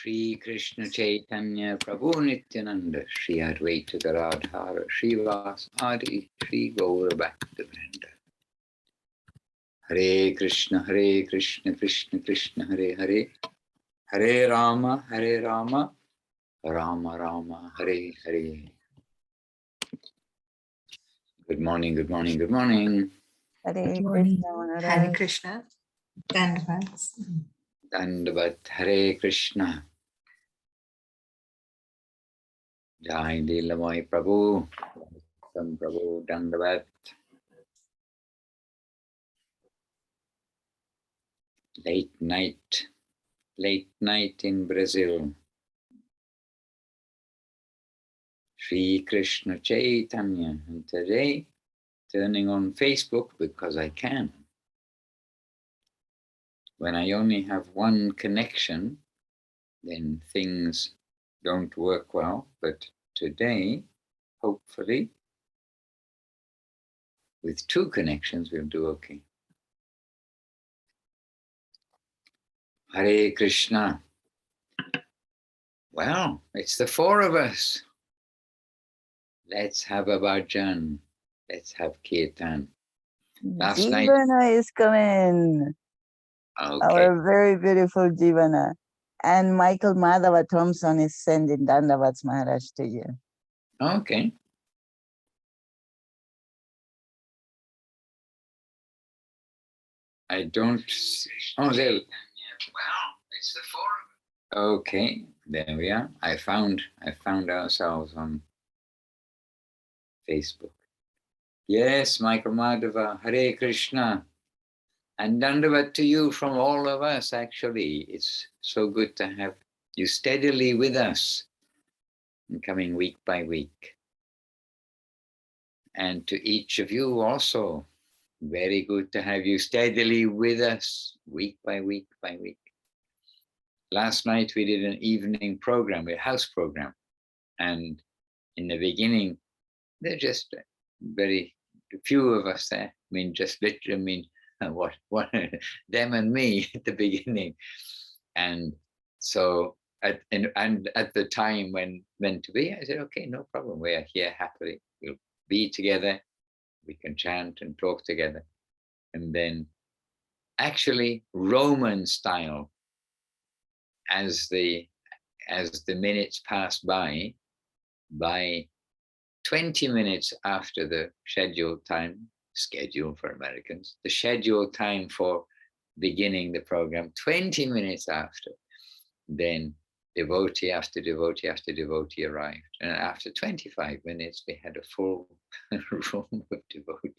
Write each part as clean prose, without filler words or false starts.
Shri Krishna Chaitanya Prabhu Nityananda, Shri Advaita Gadadhara, Srivas Adi, Shri Gaura Bhakti Vinod. Hare Krishna, Krishna Krishna, Hare Hare, Hare Rama, Rama Rama, Hare Hare. Good morning, good morning, good morning. Hare Krishna, Hare Krishna. Dandavats. Dandavat, Hare Krishna. Jai Leelamai Prabhu, Sam Prabhu, Dandavat. Late night in Brazil. Shri Krishna Chaitanya. And today, turning on Facebook because I can. When I only have one connection, then things don't work well. But today, hopefully, with two connections, we'll do okay. Hare Krishna. Well, it's the four of us. Let's have a bhajan. Let's have kirtan. Last night. Jivana is coming. Okay. Our very beautiful Jivana. And Michael Madhava Thompson is sending Dandavats Maharaj to you. Okay. I don't. Oh, there. Wow, it's the four. Okay, there we are. I found ourselves on Facebook. Yes, Michael Madhava, Hare Krishna. And Dandavat to you from all of us, actually. It's so good to have you steadily with us and coming week by week. And to each of you also, very good to have you steadily with us week by week by week. Last night we did an evening program, a house program. And in the beginning, there are just very few of us there. I mean, just literally, what them and me at the beginning. And so, at the time when meant to be, I said, okay, no problem. We are here happily. We'll be together. We can chant and talk together. And then actually Roman style, as the minutes pass by 20 minutes after the schedule for Americans, the scheduled time for beginning the program, 20 minutes after, then devotee after devotee after devotee arrived. And after 25 minutes, we had a full room of devotees.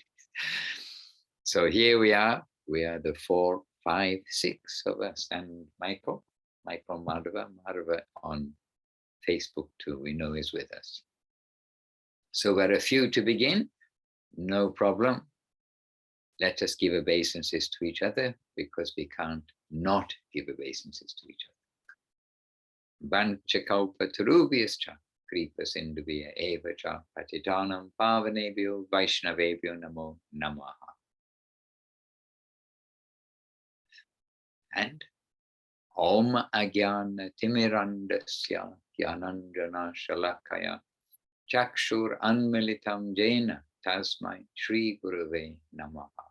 So here we are the 4, 5, 6 of us, and Michael Madhava on Facebook too, we know is with us. So we're a few to begin, no problem. Let us give obeisances to each other because we can't not give obeisances to each other. Vancha kalpa tarubhyascha kripa sindhubhya eva cha patitanam pavanebhyo vaishnavebhyo namo namaha. And Om Agyana Timirandasya Gyananjana Shalakaya Chakshur Anmilitam Jena Tasmai Shri Gurave Namaha.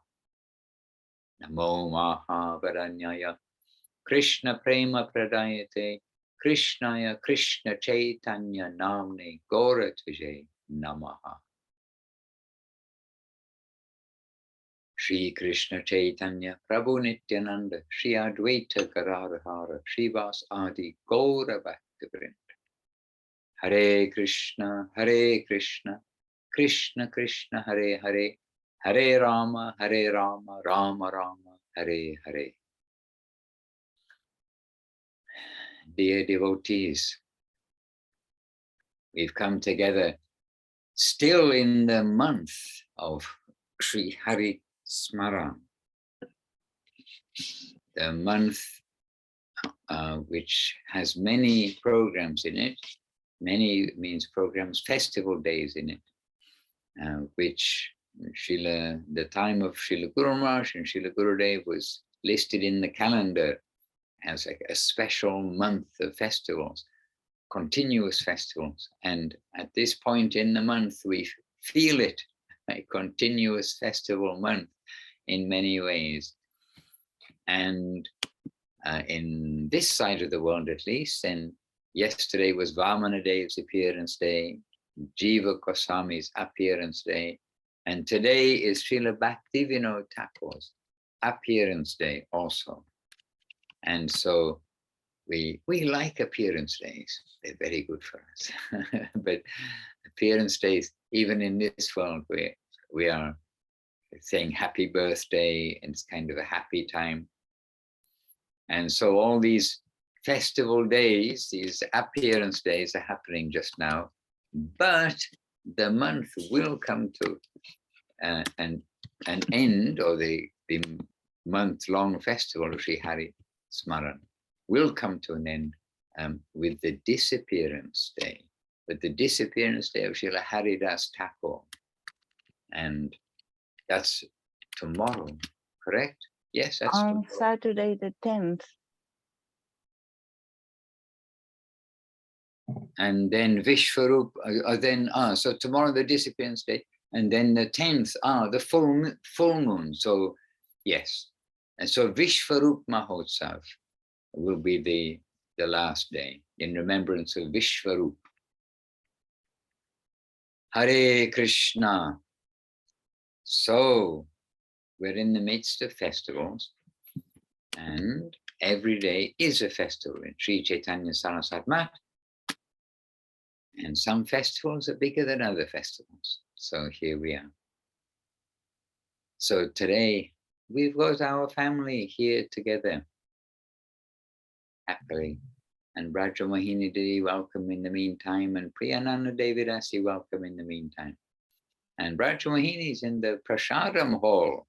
Namo Mahavaranyaya Krishna Prema Pradayate Krishnaya Krishna Chaitanya Namne Gaurataje Namaha. Shri Krishna Chaitanya Prabhu Nityananda Shri Advaita Gadadhara Srivas Adi Gaura Bhakti Vinod. Hare Krishna Krishna Krishna Hare Hare, Hare Rama Rama Rama Hare Hare. Dear devotees, we've come together still in the month of Sri Hari Smaran, the month which has many programs in it. Many means programs, festival days in it, which the time of Srila Guru Maharaj and Srila Gurudev was listed in the calendar has like a special month of festivals, continuous festivals. And at this point in the month, we feel it, a continuous festival month in many ways. And in this side of the world, at least, and yesterday was Vamanadev's appearance day, Jiva Goswami's appearance day, and today is Śrīla Bhakti Vinod Ṭhākur's appearance day also. And so we like appearance days. They're very good for us. But appearance days, even in this world, we are saying happy birthday, and it's kind of a happy time. And so all these festival days, these appearance days are happening just now, but the month will come to an end, or the month-long festival of Sri Hari Smaran will come to an end with the disappearance day, but the disappearance day of Srila Haridas Thakur. And that's tomorrow, correct? Yes, that's on tomorrow. Saturday the 10th. And then Vishwarup, so tomorrow the disappearance day, and then the 10th, the full moon. So yes, and so Vishwarup Mahotsav will be the last day in remembrance of Vishwarup. Hare Krishna. So we're in the midst of festivals, and every day is a festival in Sri Chaitanya Saraswat Math. And some festivals are bigger than other festivals. So here we are. So today we've got our family here together happily. And Braja Mohini Devi, welcome in the meantime. And Priyananda Devidasi, welcome in the meantime. And Braja Mohini is in the Prasadam hall.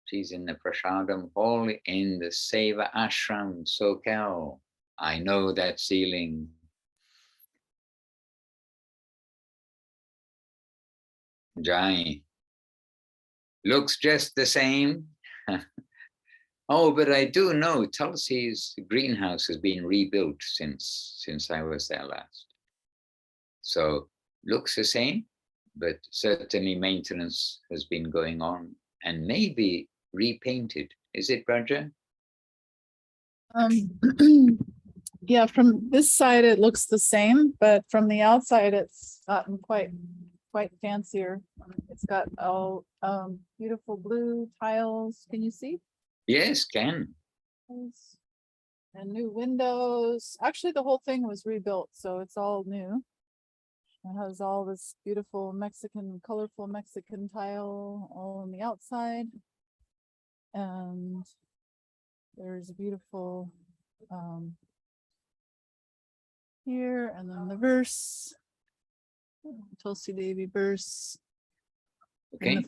She's in the Prasadam hall in the Seva Ashram, Socal. I know that ceiling. Jai. Looks just the same. Oh, but I do know Tulsi's greenhouse has been rebuilt since I was there last. So looks the same, but certainly maintenance has been going on and maybe repainted. Is it, Braja? Yeah, from this side it looks the same, but from the outside it's gotten quite fancier. It's got all beautiful blue tiles. Can you see? Yes, can. And new windows. Actually, the whole thing was rebuilt, so it's all new. It has all this beautiful colorful Mexican tile all on the outside. And there's a beautiful here, and then the verse. Tulsi Devi verse. Okay.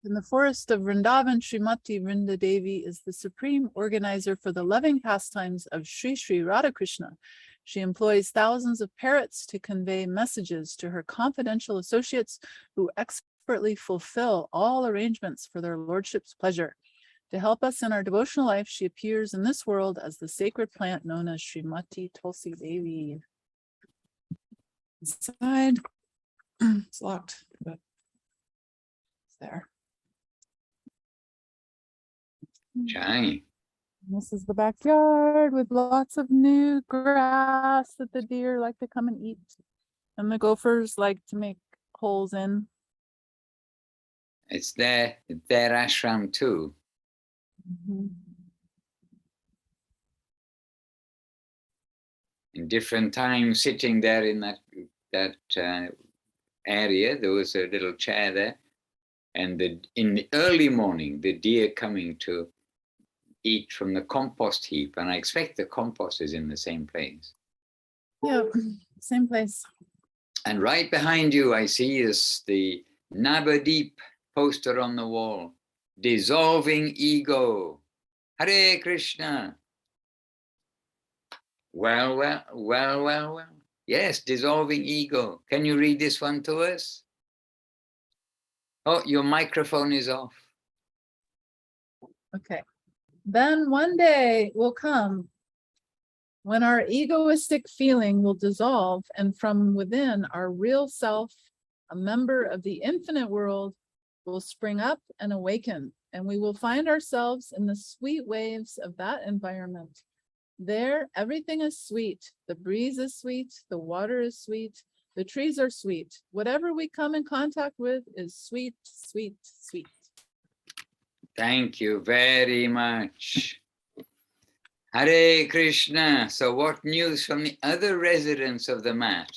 In the forest of Vrindavan, Srimati Vrinda Devi is the supreme organizer for the loving pastimes of Sri Sri Radhakrishna. She employs thousands of parrots to convey messages to her confidential associates who expertly fulfill all arrangements for their lordship's pleasure. To help us in our devotional life, she appears in this world as the sacred plant known as Srimati Tulsi Devi. Inside. It's locked, but it's there. Jai. This is the backyard with lots of new grass that the deer like to come and eat. And the gophers like to make holes in. It's their ashram too. In different times, sitting there in that area, there was a little chair there, and in the early morning, the deer coming to eat from the compost heap, and I expect the compost is in the same place. Yeah, same place. And right behind you, I see is the Navadeep poster on the wall, dissolving ego. Hare Krishna. Well. Yes, dissolving ego. Can you read this one to us? Oh, your microphone is off. Okay. Then one day will come When our egoistic feeling will dissolve, and from within our real self, a member of the infinite world, will spring up and awaken, and we will find ourselves in the sweet waves of that environment. There, everything is sweet. The breeze is sweet. The water is sweet. The trees are sweet. Whatever we come in contact with is sweet, sweet, sweet. Thank you very much. Hare Krishna. So what news from the other residents of the mat?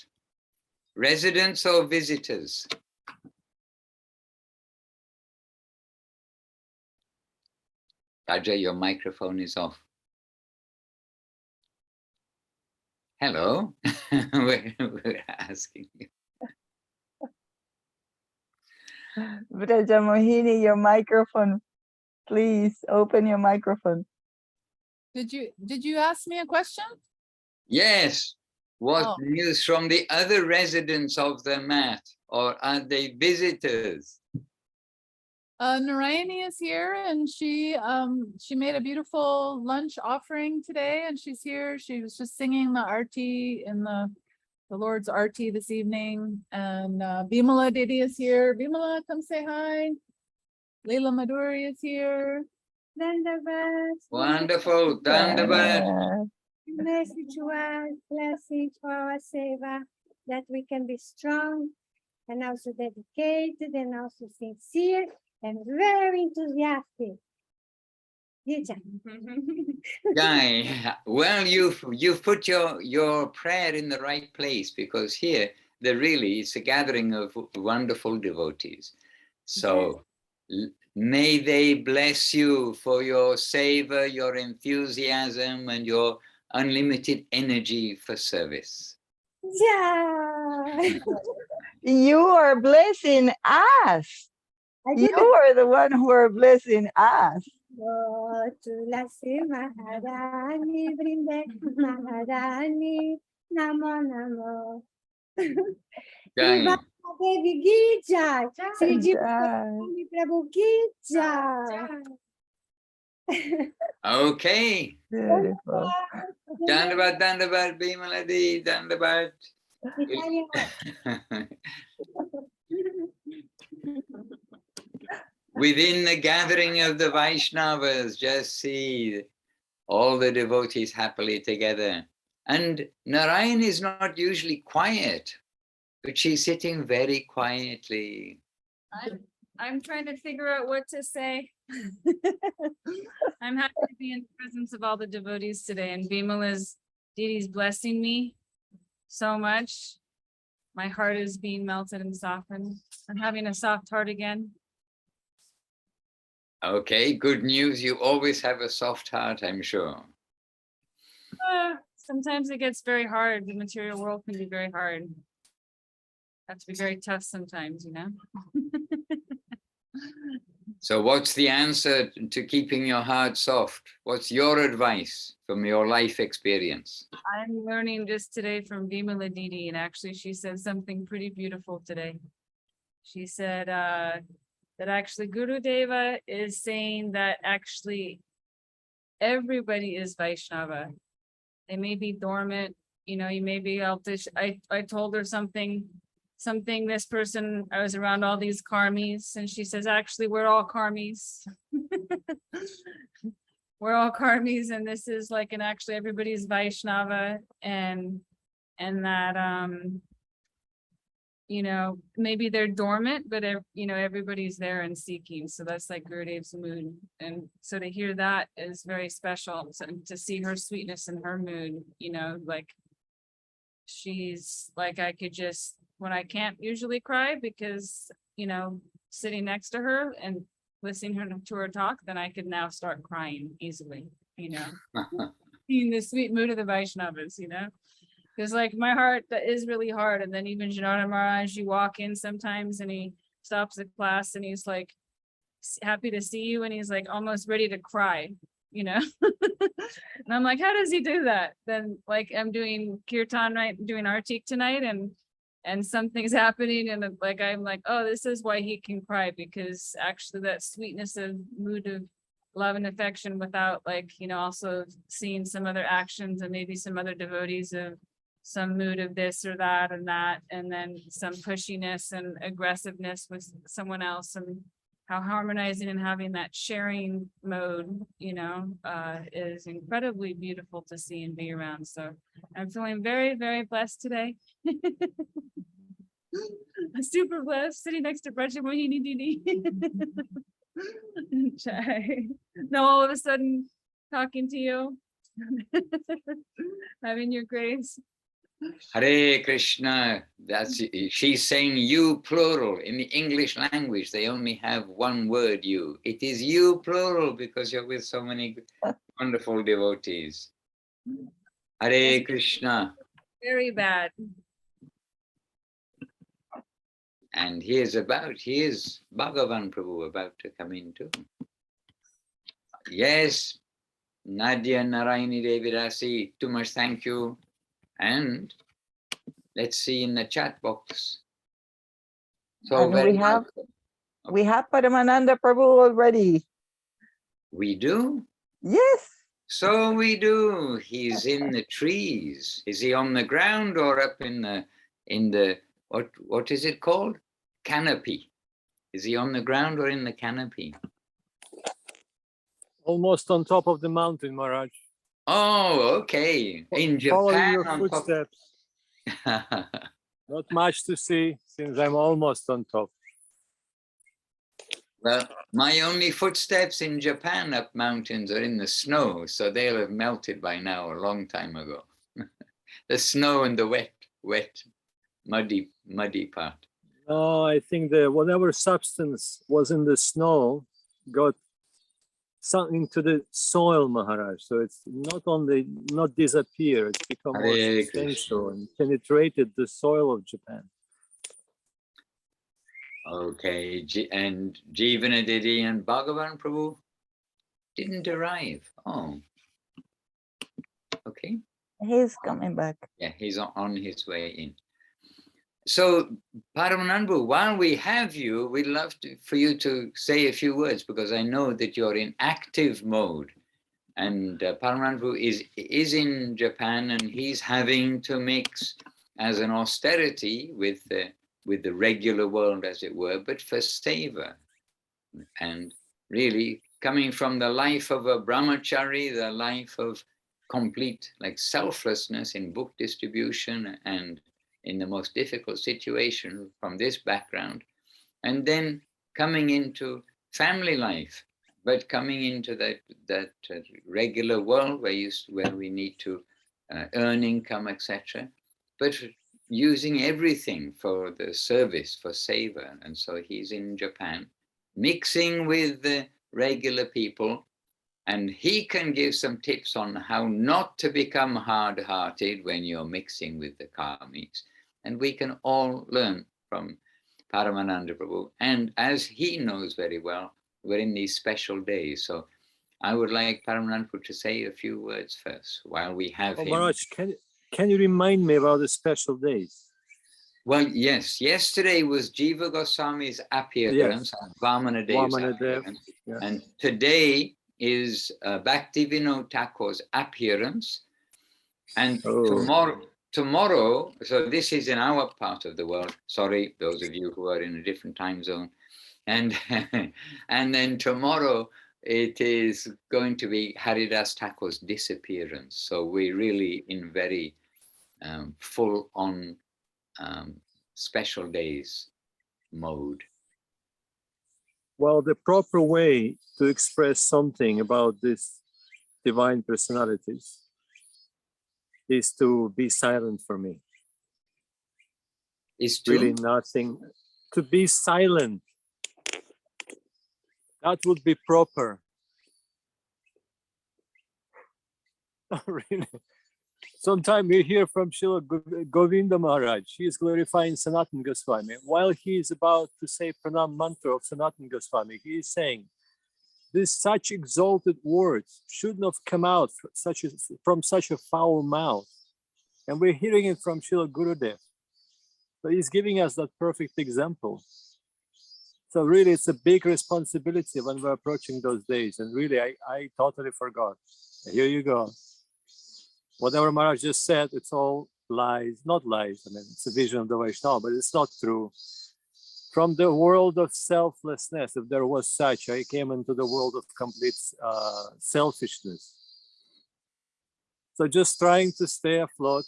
Residents or visitors? Raja, your microphone is off. Hello. we're asking you. Braja Mohini, your microphone. Please open your microphone. Did you ask me a question? Yes. What news from the other residents of the mat, or are they visitors? Narayani is here, and she made a beautiful lunch offering today, and she's here. She was just singing the arti in the Lord's arti this evening, and Bimala Didi is here. Bimala, come say hi. Leela Madhuri is here. Dandavat. Wonderful. Dandavat. Message to us, blessings for our seva, that we can be strong and also dedicated and also sincere and very enthusiastic. Jai. Well, you've put your prayer in the right place, because here it's a gathering of wonderful devotees. So may they bless you for your seva, your enthusiasm, and your unlimited energy for service. Yeah. You are blessing us. You are the one who are blessing us. Oh, Tulasi Maharani, Brinde Maharani, Namo Namo. Jai. Devi Gija, Sri Jiva Prabhu Gija. Okay. Beautiful. Dandavat, Bimaladi, Dandavat. Within the gathering of the Vaishnavas, just see all the devotees happily together. And Narayan is not usually quiet, but she's sitting very quietly. I'm trying to figure out what to say. I'm happy to be in the presence of all the devotees today, and Bimala's Didi's blessing me so much. My heart is being melted and softened. I'm having a soft heart again. Okay, good news. You always have a soft heart, I'm sure. Sometimes it gets very hard. The material world can be very hard. Have to be very tough sometimes, you know. So what's the answer to keeping your heart soft? What's your advice from your life experience? I'm learning just today from Bimala Didi, and actually she said something pretty beautiful today. She said that actually Guru Deva is saying that actually everybody is Vaishnava. They may be dormant, you know, you may be elfish. I told her something, this person, I was around all these karmis, and she says, actually, we're all karmis. We're all karmis, and this is like, and actually everybody's Vaishnava, and that, you know, maybe they're dormant, but you know, everybody's there and seeking. So that's like Gurudev's mood. And so to hear that is very special. So to see her sweetness in her mood, you know, like she's like, I could just, when I can't usually cry because, you know, sitting next to her and listening to her talk, then I could now start crying easily, you know, in the sweet mood of the Vaishnavas, you know. Because like my heart, that is really hard. And then even Janardhan Maharaj, you walk in sometimes and he stops the class and he's like, happy to see you. And he's like almost ready to cry, you know. And I'm like, how does he do that? Then like I'm doing kirtan, right? Doing artik tonight and something's happening. And like, I'm like, oh, this is why he can cry, because actually that sweetness of mood of love and affection without, like, you know, also seeing some other actions and maybe some other devotees of some mood of this or that and that, and then some pushiness and aggressiveness with someone else, and how harmonizing and having that sharing mode, you know, is incredibly beautiful to see and be around. So I'm feeling very, very blessed today. I'm super blessed sitting next to Brajamani Didi. Now all of a sudden talking to you, having your grace. Hare Krishna. She's saying you plural. In the English language, they only have one word, you. It is you plural because you're with so many wonderful devotees. Hare Krishna. Very bad. And he is Bhagavan Prabhu about to come in too. Yes, Nadia Narayani Devirasi, too much thank you. And let's see in the chat box. So And we have Paramananda Prabhu already. We do? Yes. So we do. He's in the trees. Is he on the ground or up in the what is it called? Canopy. Is he on the ground or in the canopy? Almost on top of the mountain, Maharaj. Oh, okay. In Following Japan. your footsteps. Not much to see since I'm almost on top. Well, my only footsteps in Japan up mountains are in the snow, so they'll have melted by now a long time ago. The snow and the wet, muddy part. No, I think that whatever substance was in the snow got sunk into the soil, Maharaj. So it's not disappear, it's become more Hare substantial Krishna. and penetrated the soil of Japan. Okay, and Jivana Didi and Bhagavan Prabhu didn't arrive. Oh, okay. He's coming back. Yeah, he's on his way in. So, Paramananda, while we have you, we'd love for you to say a few words because I know that you're in active mode. And Paramananda is in Japan and he's having to mix as an austerity with the regular world, as it were, but for seva. And really coming from the life of a brahmachari, the life of complete like selflessness in book distribution and in the most difficult situation from this background, and then coming into family life, but coming into that regular world where we need to earn income, etc., but using everything for the service, for seva. And so he's in Japan, mixing with the regular people, and he can give some tips on how not to become hard-hearted when you're mixing with the karmics. And we can all learn from Paramananda Prabhu. And as he knows very well, we're in these special days. So I would like Paramananda Prabhu to say a few words first while we have him. Maharaj, can you remind me about the special days? Well, yes. Yesterday was Jiva Goswami's appearance, Yes. Vamana Dev's appearance. Yes. And today is Bhakti Vinod Ṭhākur's appearance. And tomorrow, so this is in our part of the world. Sorry, those of you who are in a different time zone. And then tomorrow it is going to be Haridas Thakur's disappearance. So we're really in very full on special days mode. Well, the proper way to express something about these divine personalities is to be silent for me. Is really nothing. To be silent. That would be proper. Really. Sometimes we hear from Śrīla Govinda Maharaj. He is glorifying Sanatana Goswami. While he is about to say pranam mantra of Sanatana Goswami, he is saying, these such exalted words shouldn't have come out from such a foul mouth. And we're hearing it from Śrīla Gurudev. So he's giving us that perfect example. So really, it's a big responsibility when we're approaching those days. And really, I totally forgot. Here you go. Whatever Maharaj just said, it's all lies, not lies. I mean, it's a vision of the Vaishnava, but it's not true. From the world of selflessness, if there was such, I came into the world of complete selfishness. So just trying to stay afloat,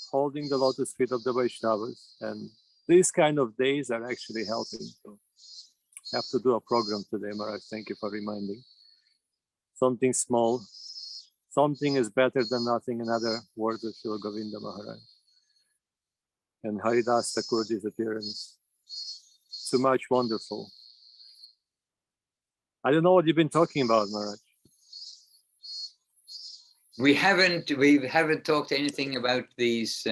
holding the lotus feet of the Vaishnavas. And these kind of days are actually helping. So I have to do a program today, Maharaj. Thank you for reminding. Something small. Something is better than nothing, in other words of Śrīla Govinda Maharaj. And Haridas Thakur disappearance. Too much wonderful. I don't know what you've been talking about, Maharaj. We haven't talked anything about these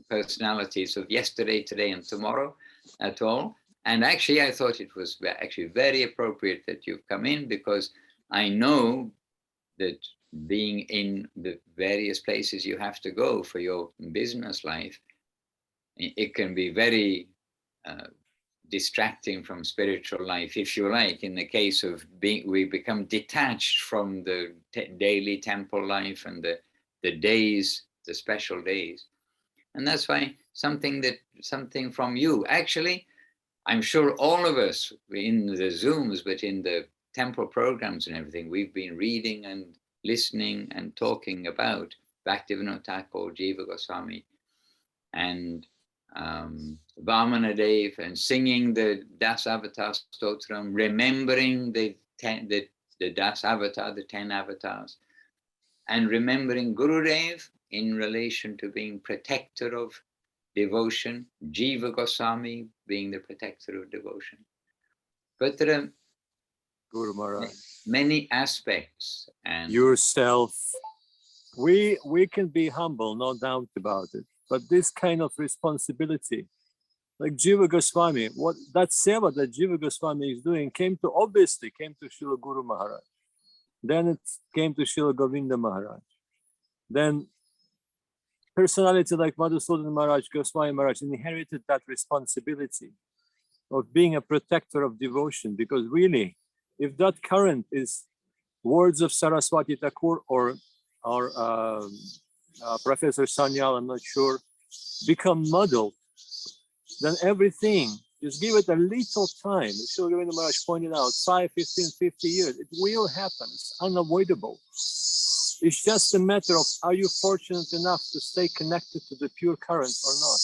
personalities of yesterday, today, and tomorrow at all. And actually, I thought it was actually very appropriate that you've come in, because I know that being in the various places you have to go for your business life, it can be very distracting from spiritual life, if you like. In the case of we become detached from the daily temple life and the days, the special days. And that's why something from you, actually, I'm sure all of us in the Zooms, but in the temple programs and everything, we've been reading and listening and talking about Bhakti Vinod Ṭhākur, Jiva Goswami, and Vamana Dev, and singing the Das Avatar Stotram, remembering the Das Avatar, the 10 avatars, and remembering Gurudev in relation to being protector of devotion, Jiva Goswami being the protector of devotion. But there are Guru Maharaj, many aspects, and yourself. We can be humble, no doubt about it. But this kind of responsibility, like Jiva Goswami, what that seva that Jiva Goswami is doing obviously came to Śrīla Guru Maharaj. Then it came to Śrīla Govinda Maharaj. Then personality like Madhusudan Maharaj, Goswami Maharaj inherited that responsibility of being a protector of devotion, because really, if that current is words of Saraswati Thakur or Professor Sanyal, I'm not sure, become muddled, then everything, just give it a little time. As Śrīla Govinda Maharaj pointed out, 5, 15, 50 years, it will happen. It's unavoidable. It's just a matter of, are you fortunate enough to stay connected to the pure current or not?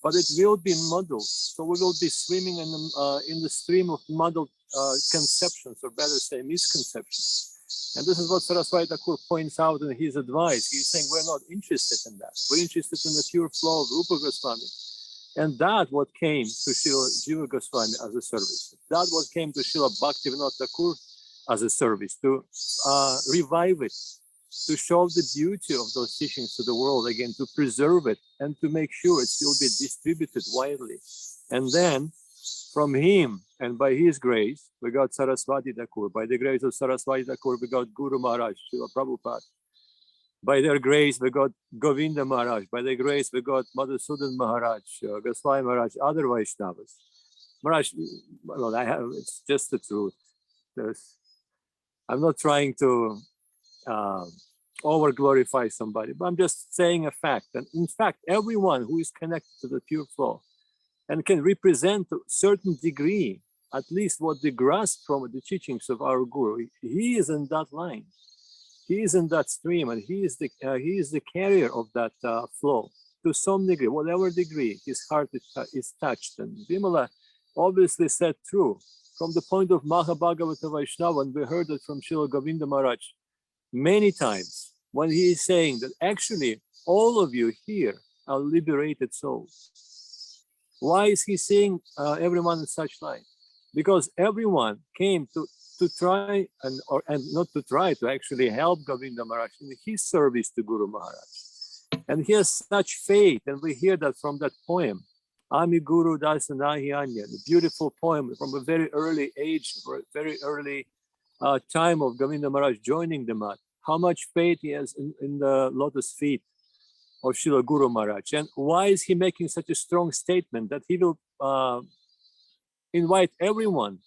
But it will be muddled. So we will be swimming in the stream of muddled conceptions, or better say misconceptions. And this is what Saraswati Thakur points out in his advice. He's saying we're not interested in that. We're interested in the pure flow of Rupa Goswami. And that what came to Śrīla Jiva Goswami as a service. That what came to Śrīla Bhakti Vinod Ṭhākur as a service, to revive it, to show the beauty of those teachings to the world again, to preserve it, and to make sure it will be distributed widely. And then from him and by his grace, we got Saraswati Thakur. By the grace of Saraswati Thakur, we got Guru Maharaj, Śrīla Prabhupada. By their grace, we got Govinda Maharaj. By their grace, we got Madhusudan Maharaj, Goswami Maharaj, other Vaishnavas. Maharaj, well, it's just the truth. I'm not trying to over-glorify somebody, but I'm just saying a fact. And in fact, everyone who is connected to the pure flow and can represent to a certain degree, at least what they grasp from the teachings of our Guru, he is in that line. He is in that stream, and he is the carrier of that flow to some degree, whatever degree his heart is touched. And Vimala obviously said true from the point of Mahabhagavata Vaishnava, and we heard it from Śrīla Govinda Maharaj many times, when he is saying that actually all of you here are liberated souls. Why is he saying everyone in such line? Because everyone came to try and not to try, to actually help Govinda Maharaj in his service to Guru Maharaj. And he has such faith, and we hear that from that poem, Ami Guru Dasanahi Anya, the beautiful poem from a very early age, very early time of Govinda Maharaj joining the mat. How much faith he has in the lotus feet of Śrīla Guru Maharaj. And why is he making such a strong statement that he will invite everyone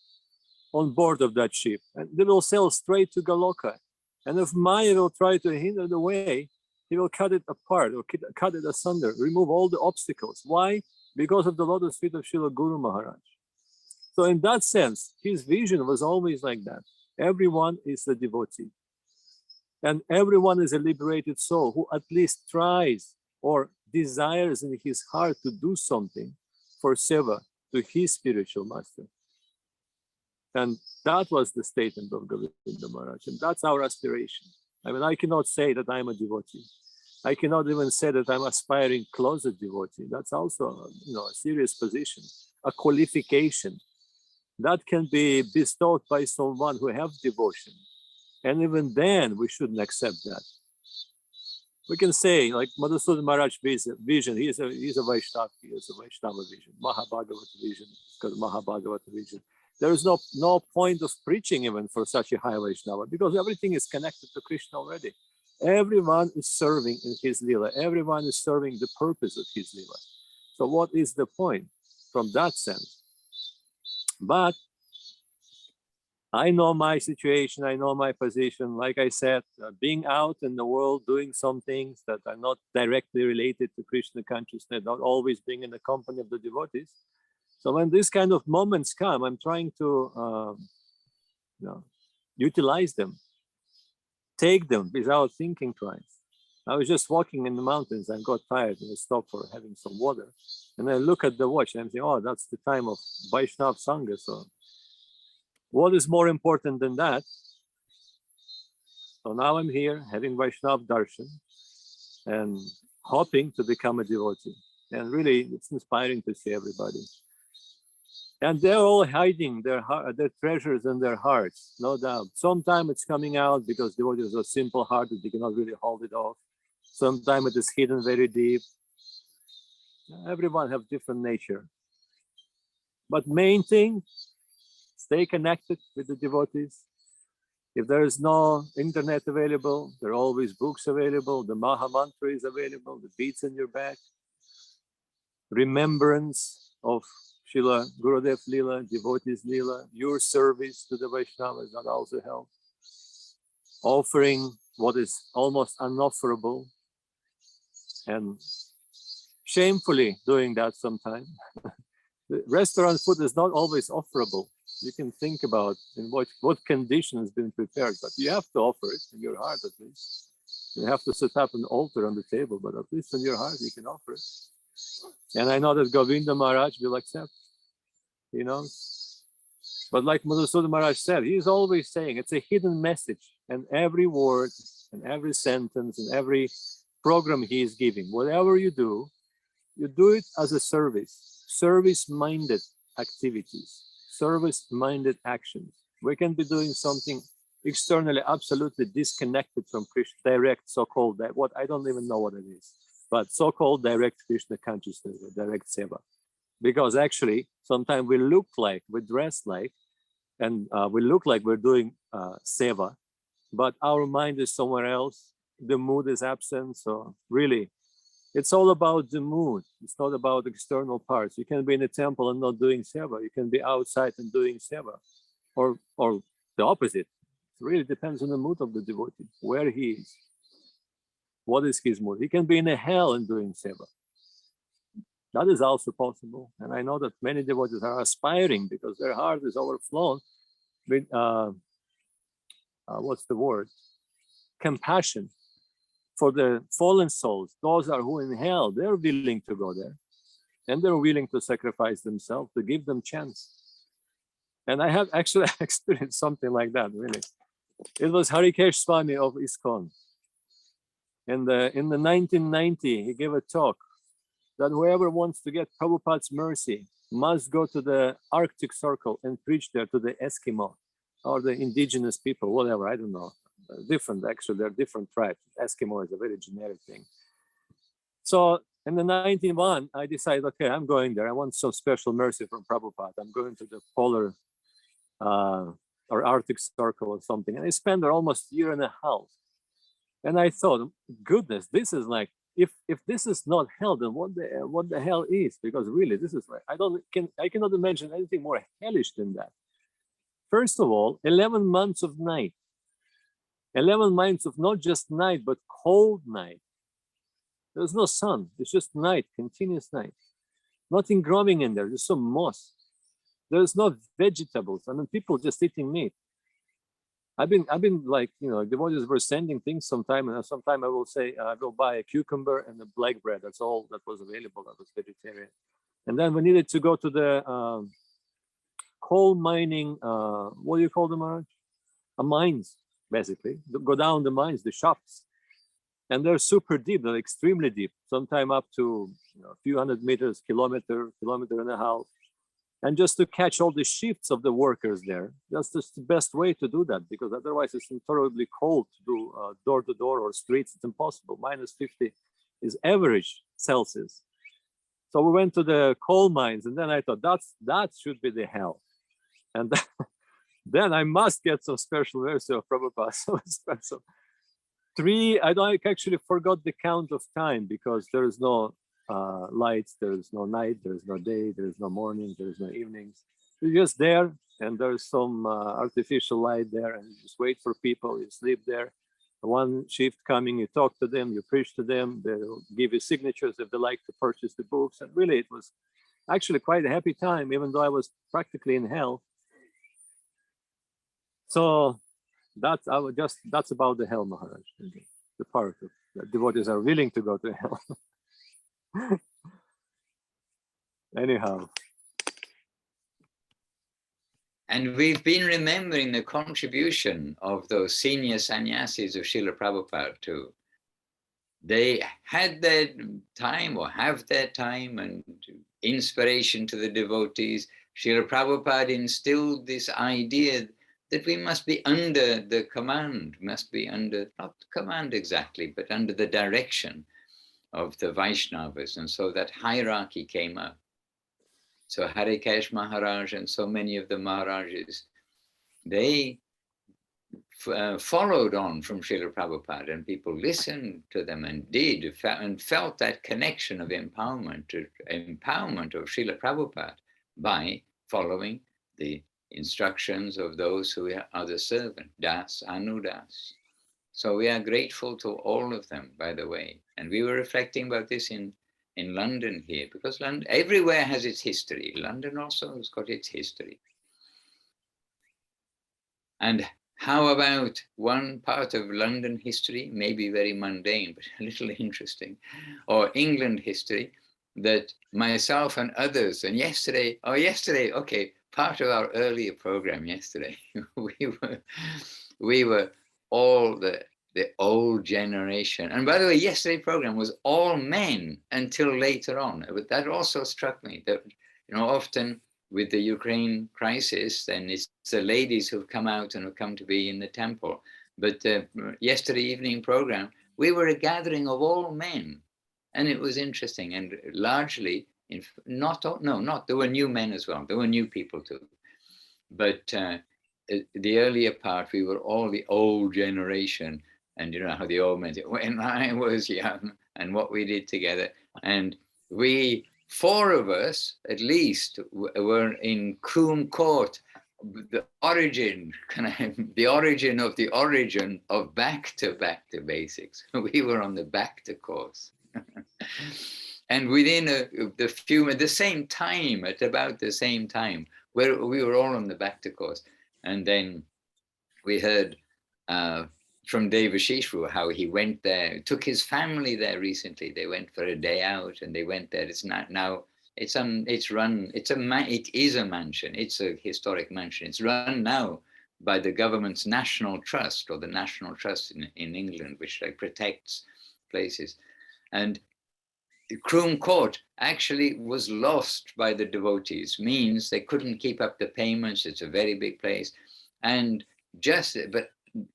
on board of that ship, and they will sail straight to Goloka. And if Maya will try to hinder the way, he will cut it apart or cut it asunder, remove all the obstacles. Why? Because of the lotus feet of Srila Guru Maharaj. So in that sense, his vision was always like that. Everyone is a devotee. And everyone is a liberated soul who at least tries or desires in his heart to do something for seva to his spiritual master. And that was the statement of Govinda Maharaj. And that's our aspiration. I mean, I cannot say that I'm a devotee. I cannot even say that I'm aspiring closet devotee. That's also, a serious position, a qualification that can be bestowed by someone who have devotion. And even then, we shouldn't accept that. We can say, like Madhusudana Maharaj vision, he is a Vaishnava, he is a Vaishnava vision, Mahabhagavata vision, because Mahabhagavata vision. There is no point of preaching even for such a high Vaishnava, because everything is connected to Krishna already. Everyone is serving in his lila. Everyone is serving the purpose of his lila. So what is the point from that sense? But I know my situation, I know my position. Like I said, being out in the world, doing some things that are not directly related to Krishna consciousness, not always being in the company of the devotees. So when these kind of moments come, I'm trying to utilize them, take them without thinking twice. I was just walking in the mountains and got tired and I stopped for having some water. And I look at the watch and I'm saying, oh, that's the time of Vaishnav Sangha. So what is more important than that? So now I'm here having Vaishnav Darshan and hoping to become a devotee. And really, it's inspiring to see everybody. And they're all hiding their treasures in their hearts, no doubt. Sometimes it's coming out because devotees are simple-hearted, they cannot really hold it off. Sometimes it is hidden very deep. Everyone have different nature. But main thing, stay connected with the devotees. If there is no internet available, there are always books available, the Maha Mantra is available, the beads in your back. Remembrance of Srila Gurudev Lila, devotees Lila, your service to the Vaishnavas, that also helps. Offering what is almost unofferable and shamefully doing that sometimes. The restaurant food is not always offerable. You can think about in what condition has been prepared, but you have to offer it in your heart at least. You have to set up an altar on the table, but at least in your heart you can offer it. And I know that Govinda Maharaj will accept, But like Madhusudana Maharaj said, he's always saying it's a hidden message, and every word and every sentence and every program he is giving, whatever you do it as a service-minded activities, service-minded actions. We can be doing something externally absolutely disconnected from Krishna, direct so-called, what I don't even know what it is, but so-called direct Krishna consciousness or direct seva. Because actually, sometimes we look like, we dress like, and we look like we're doing seva, but our mind is somewhere else. The mood is absent. So really, it's all about the mood. It's not about external parts. You can be in a temple and not doing seva. You can be outside and doing seva, or the opposite. It really depends on the mood of the devotee, where he is. What is his mood? He can be in a hell and doing seva. That is also possible. And I know that many devotees are aspiring because their heart is overflown with, what's the word? Compassion for the fallen souls. Those are who in hell, they're willing to go there. And they're willing to sacrifice themselves to give them chance. And I have actually experienced something like that, really. It was Harikesh Swami of ISKCON. And in the 1990, he gave a talk that whoever wants to get Prabhupada's mercy must go to the Arctic Circle and preach there to the Eskimo or the indigenous people, whatever, I don't know. Different, actually, they're different tribes. Eskimo is a very generic thing. So in the 91, I decided, okay, I'm going there. I want some special mercy from Prabhupada. I'm going to the polar or Arctic Circle or something. And I spent there almost a year and a half. And I thought, goodness, this is like if this is not hell, then what the hell is? Because really, this is like I cannot imagine anything more hellish than that. First of all, 11 months of night, 11 months of not just night but cold night. There's no sun. It's just night, continuous night. Nothing growing in there. There's some moss. There's no vegetables. I mean, people just eating meat. I've been like, you know, devotees were sending things sometime, and sometime I will say, I will buy a cucumber and a black bread. That's all that was available. That was vegetarian. And then we needed to go to the coal mining, what do you call them, Maharaj? Mines, basically. Go down the mines, the shafts. And they're super deep, they're extremely deep, sometime up to, you know, a few hundred meters, kilometer and a half. And just to catch all the shifts of the workers there, that's just the best way to do that, because otherwise it's intolerably cold to do door to door or streets. It's impossible. -50 is average Celsius. So we went to the coal mines, and then I thought that should be the hell. And then I must get some special version of Prabhupada. So special. I actually forgot the count of time, because there is no lights, there is no night, there is no day, there is no morning, there is no evenings. You're just there, and there's some artificial light there, and you just wait for people. You sleep there. One shift coming, you talk to them, you preach to them, they'll give you signatures if they like to purchase the books. And really, it was actually quite a happy time, even though I was practically in hell. So that's about the hell, Maharaj. The part of the devotees are willing to go to hell. Anyhow. And we've been remembering the contribution of those senior sannyasis of Śrīla Prabhupada too. They had their time, or have their time, and inspiration to the devotees. Śrīla Prabhupada instilled this idea that we must be under the command, must be under, not command exactly, but under the direction of the Vaishnavas. And so that hierarchy came up. So Harikesh Maharaj and so many of the Maharajas, they followed on from Śrīla Prabhupada, and people listened to them and felt that connection of empowerment of Śrīla Prabhupada by following the instructions of those who are the servant, Das, Anudas. So we are grateful to all of them, by the way. And we were reflecting about this in London here, because London, everywhere has its history. London also has got its history. And how about one part of London history, maybe very mundane, but a little interesting, or England history, that myself and others, and yesterday, okay, part of our earlier program yesterday, we were all the old generation. And by the way, yesterday's program was all men until later on. But that also struck me that, you know, often with the Ukraine crisis, then it's the ladies who've come out and have come to be in the temple. But yesterday evening program, we were a gathering of all men. And it was interesting, and largely, there were new men as well. There were new people too. But the earlier part, we were all the old generation. And you know how the old men say, when I was young, and what we did together. And we, 4 of us at least, were in Croom Court, the origin of the origin of back to basics. We were on the back to course. And within the same time, at about the same time, where we were all on the back to course. And then we heard from Devashishru how he went there, took his family there recently. They went for a day out, and they went there. It's not now. It is a mansion. It's a historic mansion. It's run now by the government's National Trust, or the National Trust in England, which like protects places. And Croom Court actually was lost by the devotees, means they couldn't keep up the payments. It's a very big place. And but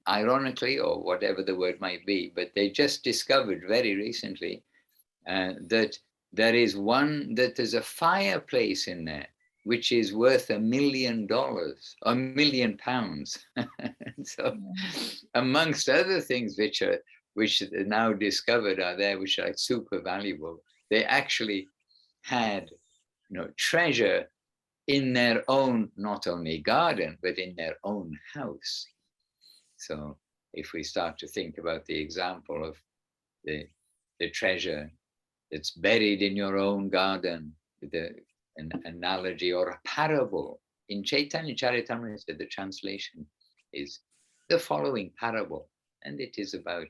ironically, or whatever the word might be, but they just discovered very recently that there's a fireplace in there, which is worth $1 million or £1 million. So amongst other things which which are now discovered are there, which are super valuable. They actually had, treasure in their own, not only garden, but in their own house. So if we start to think about the example of the treasure that's buried in your own garden, an analogy or a parable. In Chaitanya Charitamrita, the translation is the following parable, and it is about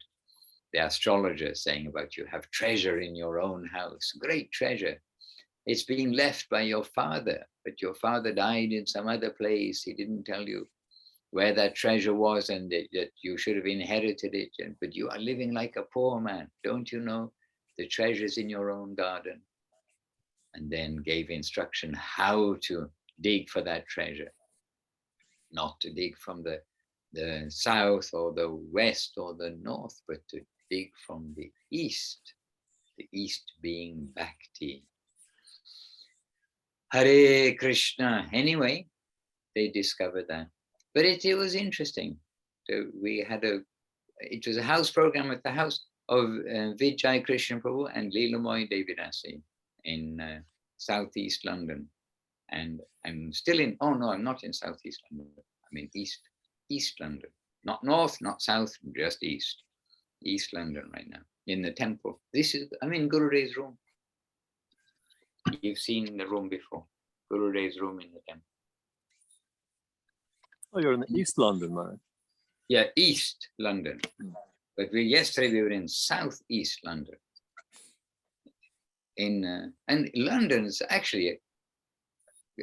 the astrologer saying about you have treasure in your own house, great treasure. It's been left by your father, but your father died in some other place. He didn't tell you where that treasure was and that you should have inherited it, but you are living like a poor man. Don't you know the treasure's in your own garden? And then gave instruction how to dig for that treasure. Not to dig from the south or the west or the north, but to dig from the east being Bhakti. Hare Krishna. Anyway, they discovered that. But it was interesting. So we had it was a house program at the house of Vijay Krishna Prabhu and Leelamoy Devidasi in southeast London. And I'm still in, oh no, I'm not in southeast London. I'm in East London. Not north, not south, just East London right now, in the temple. I'm in Gurudev's room. You've seen the room before, Gurudev's room in the temple. Oh, you're in East London, man. Yeah, East London. But yesterday we were in southeast London. And London is actually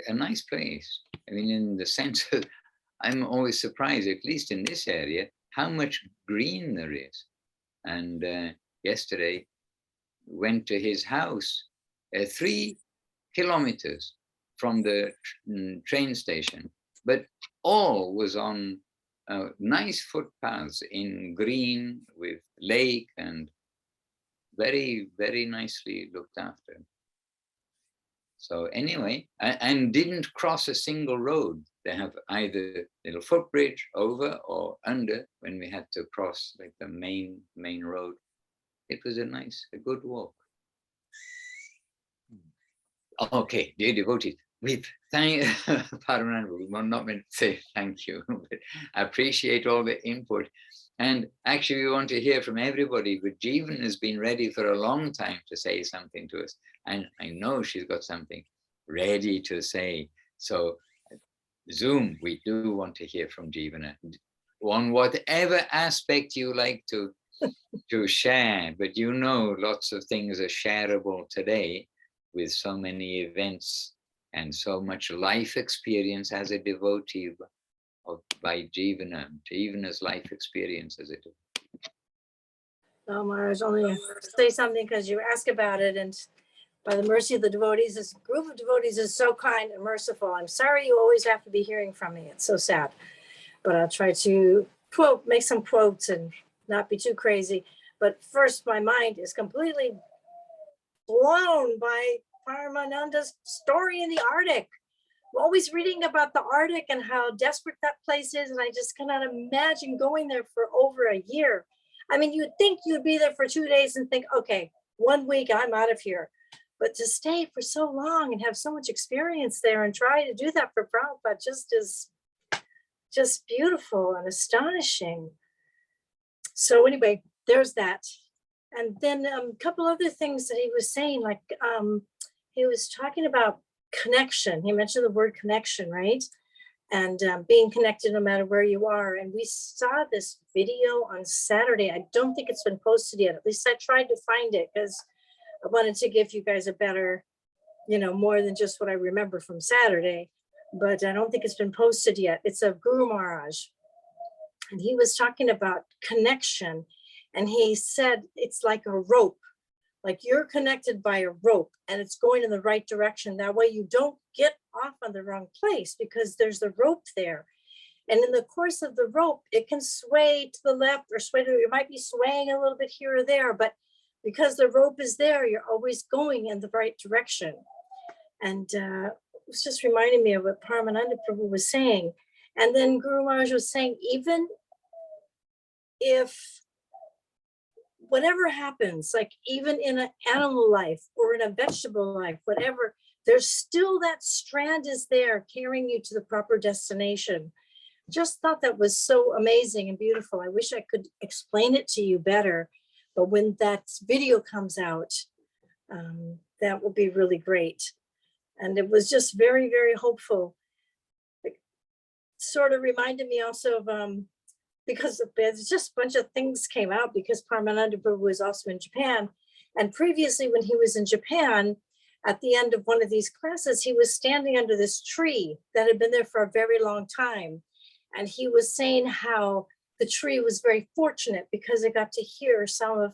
a nice place. I mean, in the sense of, I'm always surprised, at least in this area, how much green there is. And yesterday, went to his house 3 kilometers from the train station, but all was on nice footpaths in green with lake and very, very nicely looked after. So anyway, and didn't cross a single road. They have either a little footbridge over or under when we had to cross like the main road. It was a good walk. Okay, dear devotees, we thank Paramananda. We were not meant to say thank you, but I appreciate all the input. And actually, we want to hear from everybody, but Jeevan has been ready for a long time to say something to us. And I know she's got something ready to say. So Zoom, we do want to hear from Jeevan on whatever aspect you like to share. But lots of things are shareable today with so many events and so much life experience as a devotee by Jeevana's life experience as a devotee. No, Maharaj, only say something because you asked about it, and by the mercy of the devotees, this group of devotees is so kind and merciful. I'm sorry you always have to be hearing from me. It's so sad. But I'll try to make some quotes and not be too crazy. But first, my mind is completely blown by Paramananda's story in the Arctic. I'm always reading about the Arctic and how desperate that place is, and I just cannot imagine going there for over a year. I mean, you'd think you'd be there for 2 days and think, okay, 1 week, I'm out of here. But to stay for so long and have so much experience there and try to do that for Prabhupada is just beautiful and astonishing. So anyway, there's that. And then a couple other things that he was saying, like he was talking about connection. He mentioned the word connection, right? And being connected no matter where you are. And we saw this video on Saturday. I don't think it's been posted yet. At least I tried to find it because I wanted to give you guys a better, more than just what I remember from Saturday. But I don't think it's been posted yet. It's of Guru Maharaj. And he was talking about connection. And he said it's like a rope. Like you're connected by a rope and it's going in the right direction. That way you don't get off on the wrong place because there's the rope there. And in the course of the rope, it can sway to the left or sway to, you might be swaying a little bit here or there, but because the rope is there, you're always going in the right direction. And it was just reminding me of what Paramananda Prabhu was saying. And then Guru Maharaj was saying, even if whatever happens, like even in an animal life or in a vegetable life, whatever, there's still that strand is there carrying you to the proper destination. Just thought that was so amazing and beautiful. I wish I could explain it to you better, but when that video comes out, that will be really great. And it was just very, very hopeful. It sort of reminded me also of, because there's just a bunch of things came out because Paramananda Prabhu was also in Japan. And previously when he was in Japan, at the end of one of these classes, he was standing under this tree that had been there for a very long time. And he was saying how the tree was very fortunate because it got to hear some of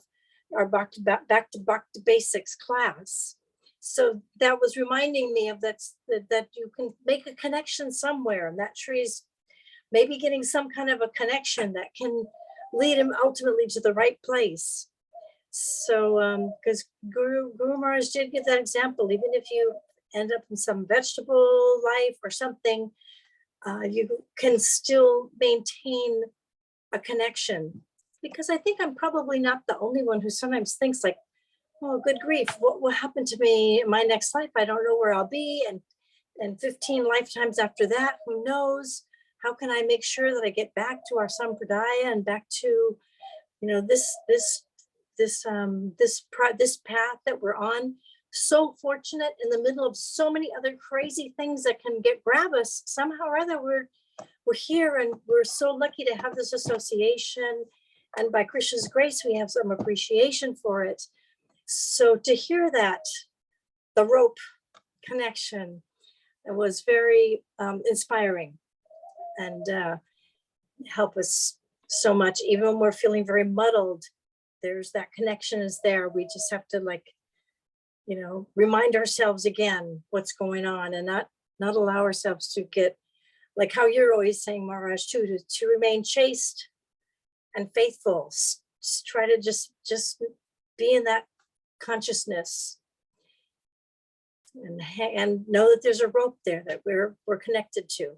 our back to basics class. So that was reminding me of that you can make a connection somewhere, and that tree's maybe getting some kind of a connection that can lead him ultimately to the right place. So, because Guru Maharaj did give that example, even if you end up in some vegetable life or something, you can still maintain a connection. Because I think I'm probably not the only one who sometimes thinks like, oh, good grief, what will happen to me in my next life? I don't know where I'll be. And 15 lifetimes after that, who knows? How can I make sure that I get back to our sampradaya and back to, you know, this path that we're on? So fortunate in the middle of so many other crazy things that can grab us. Somehow or other, we're here, and we're so lucky to have this association. And by Krishna's grace, we have some appreciation for it. So to hear that, the rope connection, it was very inspiring, and help us so much. Even when we're feeling very muddled, there's that connection is there. We just have to, like, you know, remind ourselves again what's going on, and not allow ourselves to get, like how you're always saying, Maharaj, too, to remain chaste and faithful. Just try to just be in that consciousness, and know that there's a rope there that we're connected to.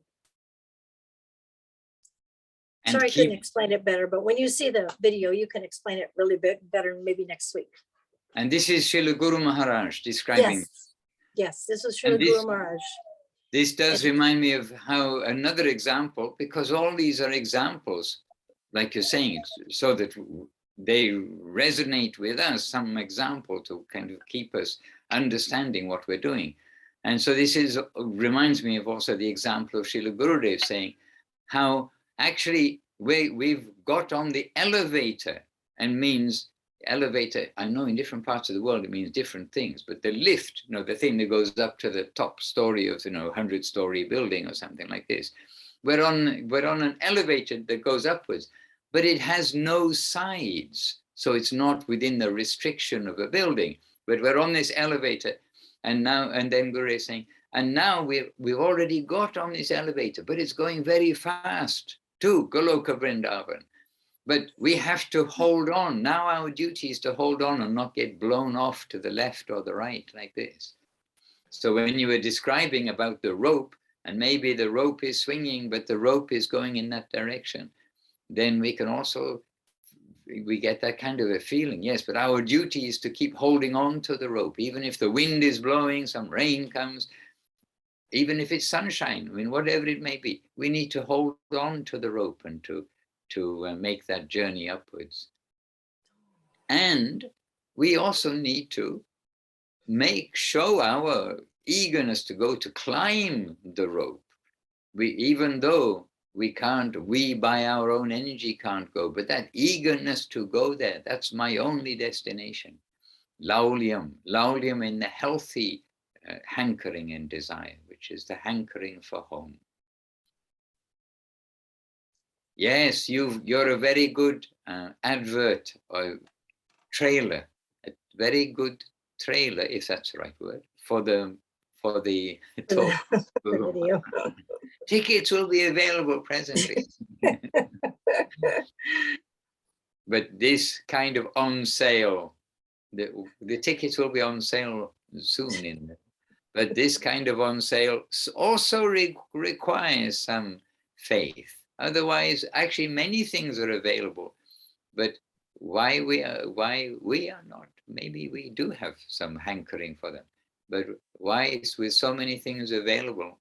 And Sorry, I couldn't explain it better, but when you see the video, you can explain it really better maybe next week. And this is Śrīla Guru Maharaj describing. Yes, this is Śrīla Guru Maharaj. This does remind me of how another example, because all these are examples, like you're saying, so that they resonate with us, some example to kind of keep us understanding what we're doing. And so this reminds me of also the example of Srila Gurudev saying how actually we've got on the elevator, and means elevator, I know in different parts of the world it means different things, but the lift, you know, the thing that goes up to the top story of, you know, 100-story building or something like this, we're on an elevator that goes upwards, but it has no sides, so it's not within the restriction of a building. But we're on this elevator, and then Guru is saying, and now we've already got on this elevator, but it's going very fast to Goloka Vrindavan. But we have to hold on. Now our duty is to hold on and not get blown off to the left or the right like this. So when you were describing about the rope, and maybe the rope is swinging, but the rope is going in that direction, then we can also, we get that kind of a feeling, yes, but our duty is to keep holding on to the rope, even if the wind is blowing, some rain comes, even if it's sunshine, I mean, whatever it may be, we need to hold on to the rope and to make that journey upwards. And we also need to show our eagerness to go to climb the rope. Even though we by our own energy can't go, but that eagerness to go there, that's my only destination. Laulyam in the healthy hankering and desire, which is the hankering for home. Yes, you're a very good advert or trailer, a very good trailer, if that's the right word, for the talk. Video. Tickets will be available presently. But this kind of on sale, the tickets will be on sale soon. But this kind of on sale also requires some faith. Otherwise, actually, many things are available, but why we are not. Maybe we do have some hankering for them, but why is with so many things available,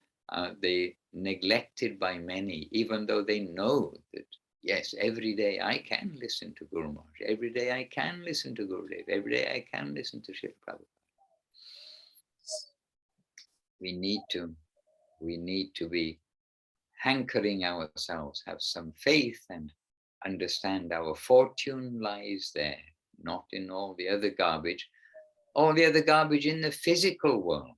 they neglected by many, even though they know that, yes, every day I can listen to Guru Maharaj, every day I can listen to Gurudev, every day I can listen to Śrīla Prabhupada. We need to be hankering ourselves, have some faith and understand our fortune lies there, not in all the other garbage in the physical world,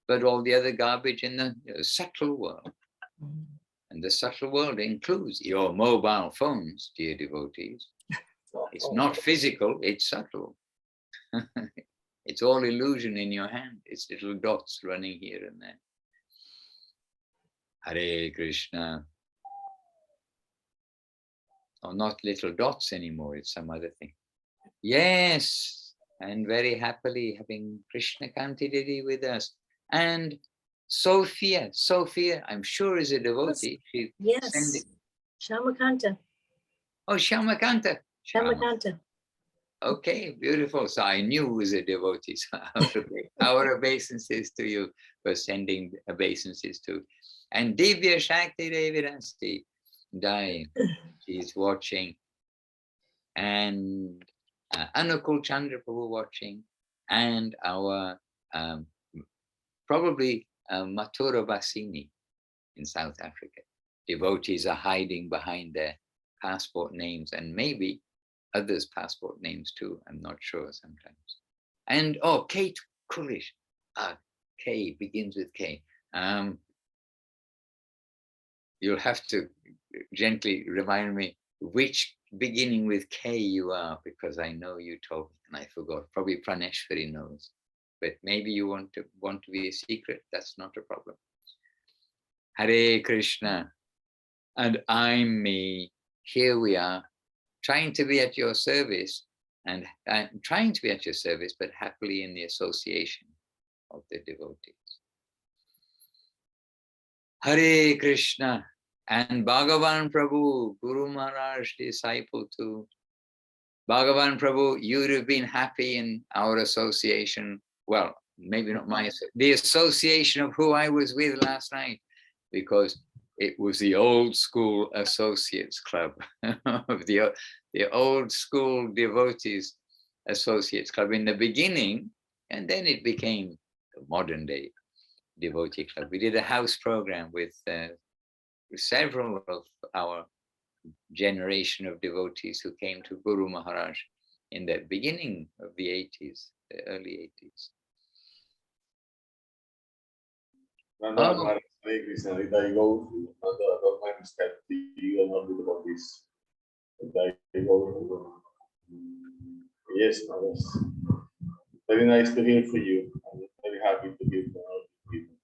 but all the other garbage in the subtle world. And the subtle world includes your mobile phones, dear devotees. It's not physical, it's subtle. It's all illusion in your hand. It's little dots running here and there. Hare Krishna. Or not little dots anymore, it's some other thing. Yes, and very happily having Krishna Kanti Didi with us. And Sophia, I'm sure is a devotee. Yes. Shamakanta. Oh, Shamakanta. Shamakanta. Okay, beautiful. So I knew it was a devotee. So our obeisances to you for sending obeisances to. And Divya Shakti Devirasti Dai, she's watching. And Anukul Chandra Prabhu watching. And our probably Mathura Vasini in South Africa. Devotees are hiding behind their passport names and maybe others' passport names too. I'm not sure sometimes. And Kate Kulish. K begins with K. You'll have to gently remind me which beginning with K you are, because I know you told me and I forgot. Probably Praneshwari knows. But maybe you want to be a secret. That's not a problem. Hare Krishna. And I'm me. Here we are, trying to be at your service, and trying to be at your service, but happily in the association of the devotees. Hare Krishna. And Bhagavan Prabhu, Guru Maharaj disciple too. Bhagavan Prabhu, you'd have been happy in our association. Well, maybe not the association of who I was with last night, because it was the old school associates club of the old school devotees associates club in the beginning, and then it became the modern day devotee club. We did a house program with several of our generation of devotees who came to Guru Maharaj in the beginning of the 80s, the early 80s. Hare Krishna, I go to my respect to you and all the devotees. Yes, brothers. Very nice to hear from you. I'm very happy to hear from all the people.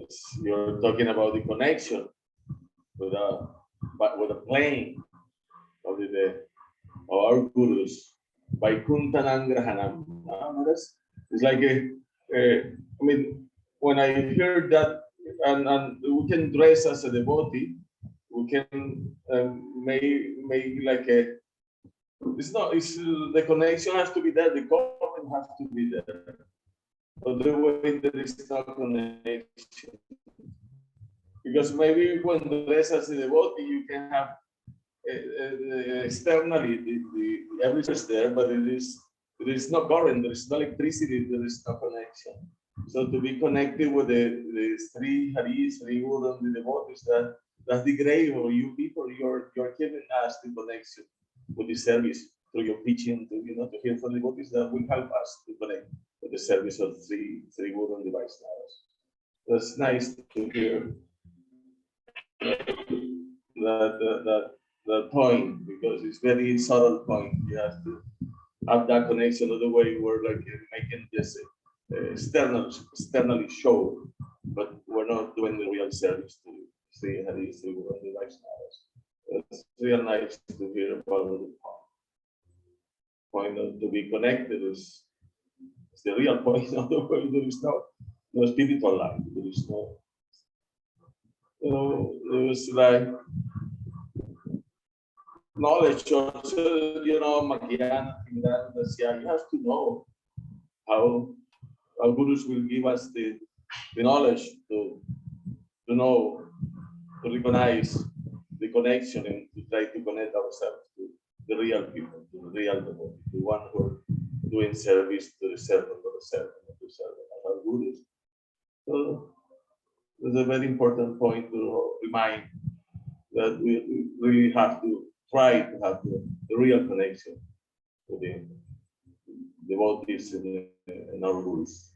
Yes, you're talking about the connection with the plane of our gurus by Kuntanangrahanam. It's like I mean, when I hear that, and we can dress as a devotee, we can make like a. It's not. It's the connection has to be there. The government has to be there. Otherwise, there is no connection. Because maybe when you dress as a devotee, you can have externally everything is there, but there is no current, there is no electricity, there is no connection. So to be connected with the Sri Hari, Sri Guru, and the devotees, that's the grave of you people. You're giving us the connection with the service through your teaching, to hear from the devotees that will help us to connect with the service of Sri Guru and the Vaishnavas. That's nice to hear that point, because it's very subtle point. You have to have that connection. Otherwise, we're like making just externally show, but we're not doing the real service to Sri Hari, Sri Guru, and the Vaishnavas. It's real nice to hear about the point of to be connected is the real point. Otherwise, there is no spiritual life. There is no. It was like knowledge. Also, you know, Magyana, you have to know how our gurus will give us the knowledge to know, to recognize the connection and to try to connect ourselves to the real people, to the real devotee, the one who are doing service to the servant of the servant of the servant, our gurus. So it's a very important point to remind that we really have to try to have the real connection with the devotees in our gurus.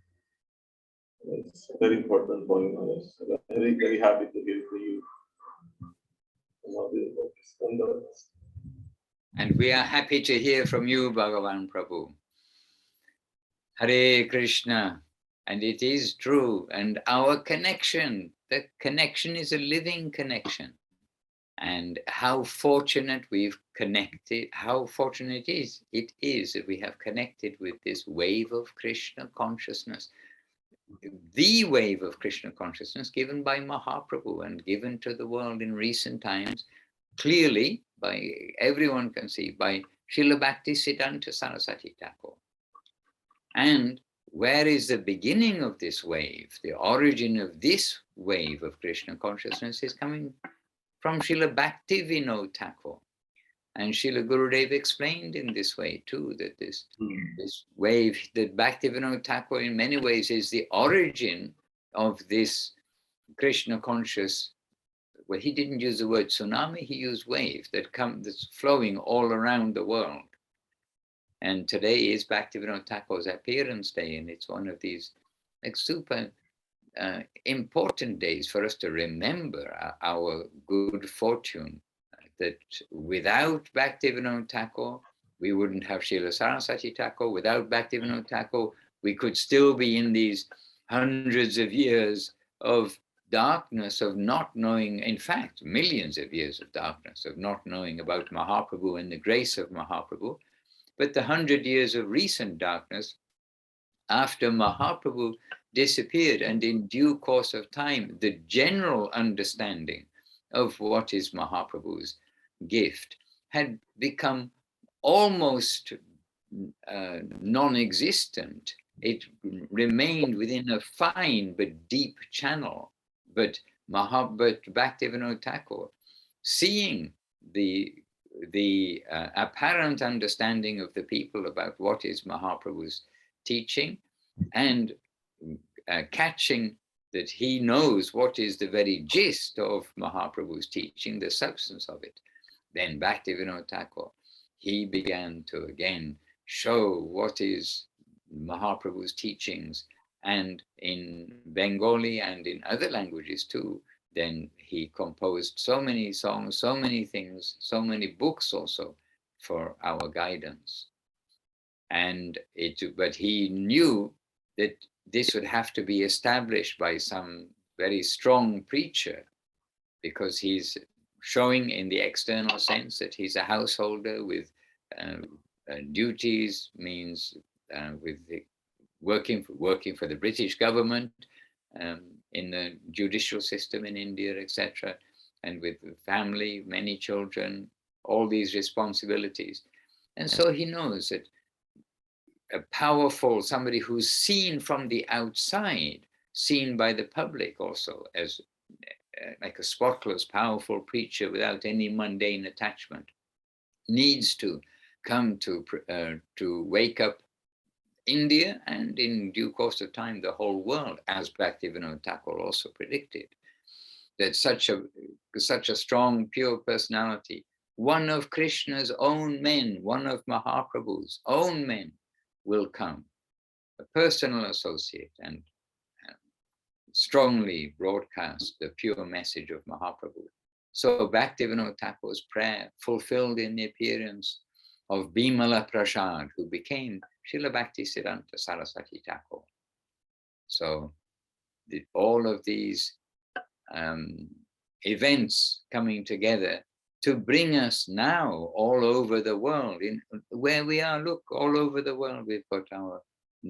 It's a very important point. I'm very, very happy to hear from you. And we are happy to hear from you, Bhagavan Prabhu. Hare Krishna. And it is true. And our connection, the connection is a living connection. And how fortunate we've connected, how fortunate it is that we have connected with this wave of Krishna consciousness. The wave of Krishna consciousness given by Mahaprabhu and given to the world in recent times, clearly, by everyone can see, by Śrīla Bhakti Siddhanta Saraswati Ṭhākur. And where is the beginning of this wave? The origin of this wave of Krishna consciousness is coming from Śrīla Bhakti Vinod Ṭhākur. And Śrīla Gurudev explained in this way too, that this wave, that Bhakti Vinod Ṭhākur in many ways is the origin of this Krishna conscious, well, he didn't use the word tsunami, he used wave that's flowing all around the world. And today is Bhakti Vinod Ṭhākur's appearance day, and it's one of these like super important days for us to remember our good fortune, that without Bhakti Vinod Ṭhākur, we wouldn't have Śrīla Saraswati Ṭhākur. Without Bhakti Vinod Ṭhākur, we could still be in these hundreds of years of darkness, of not knowing, in fact, millions of years of darkness, of not knowing about Mahaprabhu and the grace of Mahaprabhu. But the 100 years of recent darkness, after Mahaprabhu disappeared, and in due course of time, the general understanding of what is Mahaprabhu's gift had become almost non-existent. It remained within a fine but deep channel. But Bhakti Vinod Ṭhākur, seeing the apparent understanding of the people about what is Mahaprabhu's teaching, and catching that he knows what is the very gist of Mahaprabhu's teaching, the substance of it, then Bhakti Vinod Ṭhākur, he began to again show what is Mahaprabhu's teachings, and in Bengali and in other languages too. Then he composed so many songs, so many things, so many books also for our guidance. But he knew that this would have to be established by some very strong preacher, because he's showing in the external sense that he's a householder with duties, means with the working for the British government, in the judicial system in India, etc., and with family, many children, all these responsibilities. And so he knows that a powerful, somebody who's seen from the outside, seen by the public also as like a spotless, powerful preacher without any mundane attachment, needs to come to wake up India, and in due course of time, the whole world, as Bhakti Vinod Ṭhākur also predicted, that such a strong, pure personality, one of Krishna's own men, one of Mahaprabhu's own men, will come, a personal associate, and strongly broadcast the pure message of Mahaprabhu. So Bhakti Vinod Ṭhākur's prayer fulfilled in the appearance of Bimala Prasad, who became Śrīla Bhakti Siddhanta Saraswati Ṭhākur. So all of these events coming together to bring us now all over the world, in where we are, look, all over the world we've got our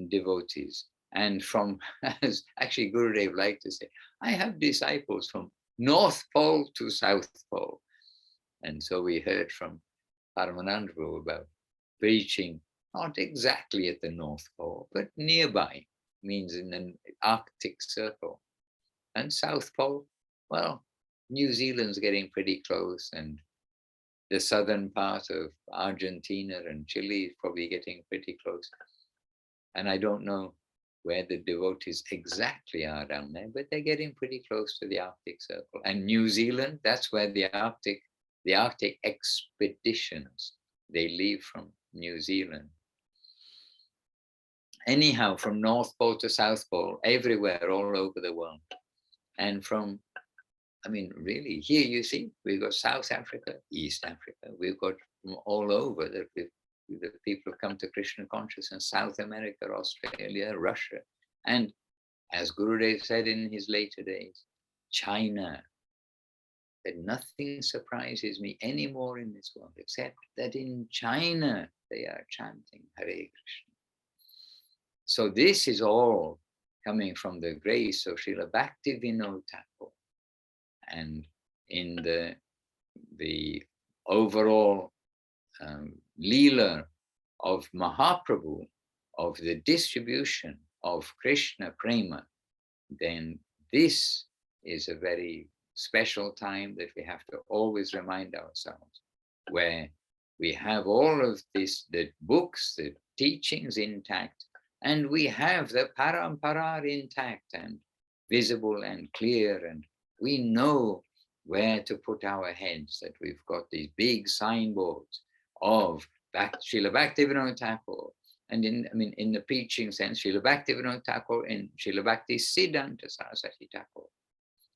devotees. And from, as actually Gurudev liked to say, I have disciples from North Pole to South Pole. And so we heard from Paramananda Prabhu about preaching not exactly at the North Pole, but nearby, means in an Arctic Circle. And South Pole, well, New Zealand's getting pretty close, and the southern part of Argentina and Chile is probably getting pretty close. And I don't know where the devotees exactly are down there, but they're getting pretty close to the Arctic Circle. And New Zealand, that's where the Arctic expeditions, they leave from New Zealand. Anyhow, from North Pole to South Pole, everywhere, all over the world. And from, I mean, really, here you see, we've got South Africa, East Africa, we've got from all over that the people have come to Krishna consciousness, South America, Australia, Russia. And as Gurudev said in his later days, China, that nothing surprises me anymore in this world, except that in China, they are chanting Hare Krishna. So this is all coming from the grace of Śrīla Bhakti Vinod Ṭhākur. And in the overall Leela of Mahaprabhu, of the distribution of Krishna Prema, then this is a very special time that we have to always remind ourselves, where we have all of this, the books, the teachings intact, and we have the parampara intact and visible and clear, and we know where to put our heads, that we've got these big signboards of Śrīla Bhakti Vinod Ṭhākur, and in the preaching sense, Śrīla Bhakti Vinod Ṭhākur and Śrīla Bhakti Siddhanta Saraswati Ṭhākur,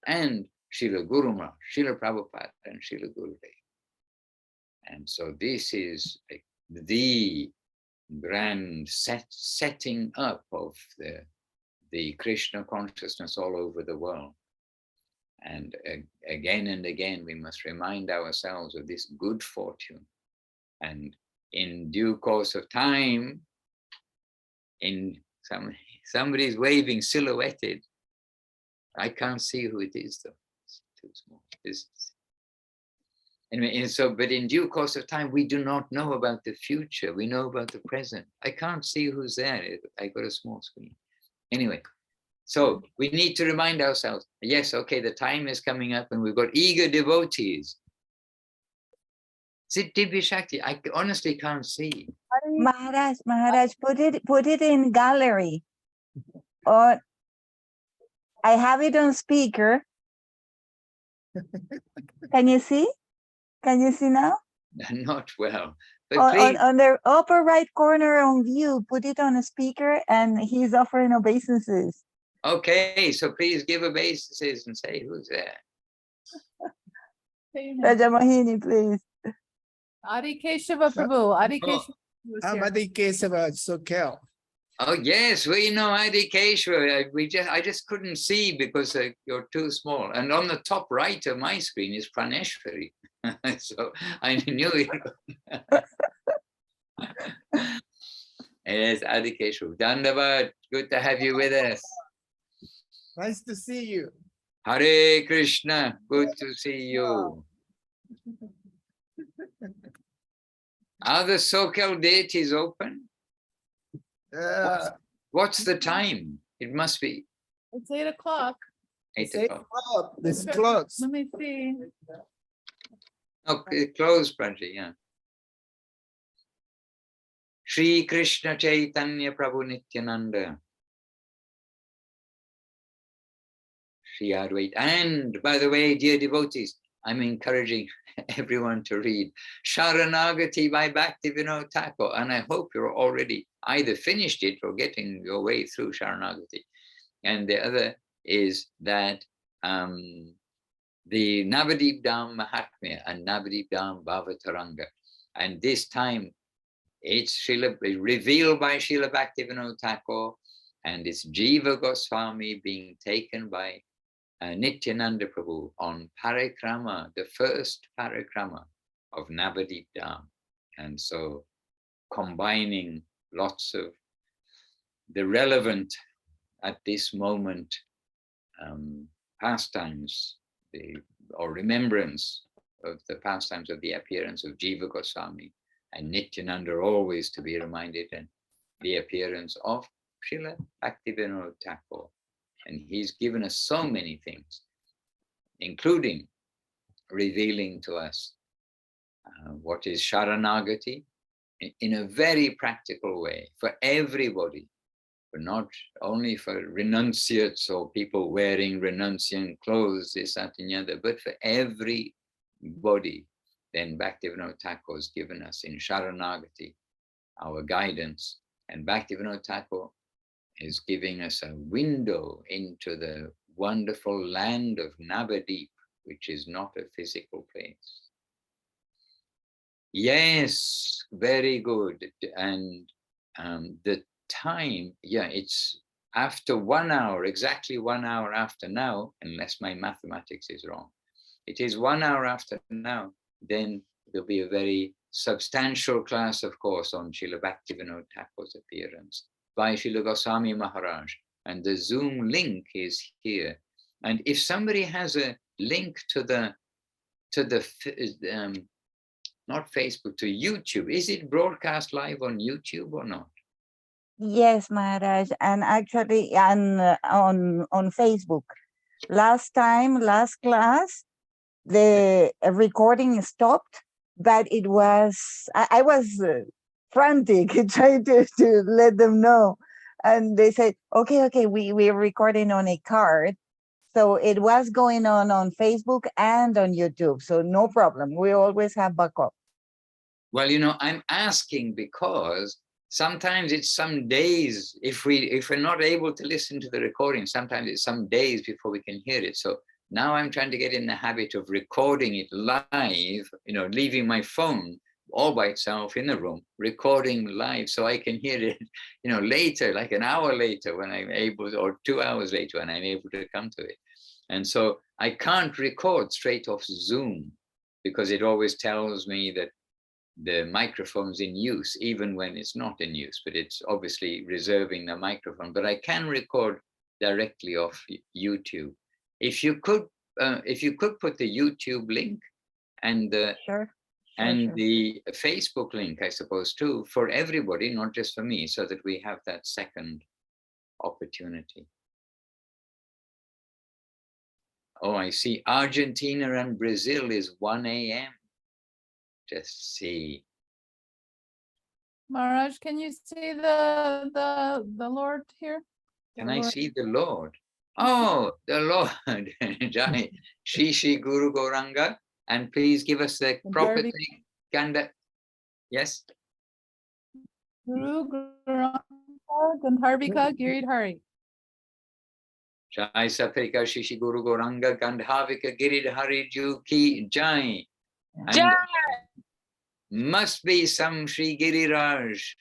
and Śrīla Guru Maharaj, Śrīla Prabhupada, and Śrīla Gurudev. And so this is the grand setting up of the Krishna consciousness all over the world. And again and again, we must remind ourselves of this good fortune. And in due course of time, somebody's waving silhouetted. I can't see who it is though. It's too small. Anyway, but in due course of time, we do not know about the future. We know about the present. I can't see who's there. I got a small screen. Anyway, so we need to remind ourselves, yes, okay, the time is coming up and we've got eager devotees. Is it Divya Shakti? I honestly can't see. Maharaj, put it in gallery. Or I have it on speaker. Can you see? Can you see now? Not well. But on the upper right corner on view, put it on a speaker, and he's offering obeisances. Okay, so please give obeisances and say who's there. Rajamohini, please. Adi Keshava Prabhu. Adi Keshava. I'm Adi Kesava Sokel. Oh yes, we know Adi Keshava. I just couldn't see because you're too small. And on the top right of my screen is Praneshwari. So I knew it. Yes, Adi Keshava. Dandavad, good to have you with us. Nice to see you. Hare Krishna, good to see you. Are the Sokel deities open? What's the time? It must be. It's 8 o'clock. 8 8 o'clock. o'clock. This close. Let me see. Okay, close, Prabhuji, yeah. Shri Krishna Chaitanya Prabhu Nityananda. Shri Advaita. And by the way, dear devotees, I'm encouraging everyone to read Sharanagati by Bhakti Vinod Ṭhākur. And I hope you're already either finished it or getting your way through Sharanagati. And the other is that the Navadip Dham Mahatmya and Navadip Dham Bhavataranga. And this time it's revealed by Śrīla Bhakti Vinod Ṭhākur, and it's Jiva Goswami being taken by Nityananda Prabhu on Parikrama, the first Parikrama of Navadip Dham. And so combining lots of the relevant at this moment pastimes or remembrance of the pastimes of the appearance of Jiva Goswami and Nityananda are always to be reminded, and the appearance of Śrīla Bhakti Vinod Ṭhākur. And he's given us so many things, including revealing to us what is Sharanagati in a very practical way for everybody, but not only for renunciates or people wearing renunciant clothes, this, that, and the other, but for everybody. Then Bhakti Vinod Ṭhākur has given us in Sharanagati our guidance, and Bhakti Vinod Ṭhākur is giving us a window into the wonderful land of Navadip, which is not a physical place. Yes, very good. And the time, yeah, it's after 1 hour, exactly 1 hour after now, unless my mathematics is wrong. It is 1 hour after now, then there'll be a very substantial class, of course, on Śrīla Bhakti Vinod Ṭhākur's appearance by Śrīla Goswami Maharaj. And the Zoom link is here. And if somebody has a link to the not Facebook, to YouTube, is it broadcast live on YouTube or not? Yes, Maharaj, and actually on Facebook. Last class, the recording stopped, but it was, I was frantic trying to let them know. And they said, okay, we're recording on a card. So it was going on Facebook and on YouTube. So no problem. We always have backup. Well, you know, I'm asking because sometimes it's some days, if we're not able to listen to the recording, sometimes it's some days before we can hear it. So now I'm trying to get in the habit of recording it live, you know, leaving my phone all by itself in the room, recording live so I can hear it, you know, later, like an hour later when I'm able to, or 2 hours later when I'm able to come to it. And so I can't record straight off Zoom because it always tells me that the microphone's in use, even when it's not in use, but it's obviously reserving the microphone. But I can record directly off YouTube. If you could put the YouTube link and the Sure. the Facebook link, I suppose, too, for everybody, not just for me, so that we have that second opportunity. Oh, I see. Argentina and Brazil is 1 a.m. Just see. Maharaj, can you see the Lord here? Can I see the Lord? Oh, the Lord. Jai. Shri Guru Gauranga. And please give us the proper thing. Ganda. Yes? Guru Gandharvika Giridhari. Jai Satrika Shri Guru Gauranga Gandharvika Giridhari Ju Ki Jai. And must be some Sri Giriraj.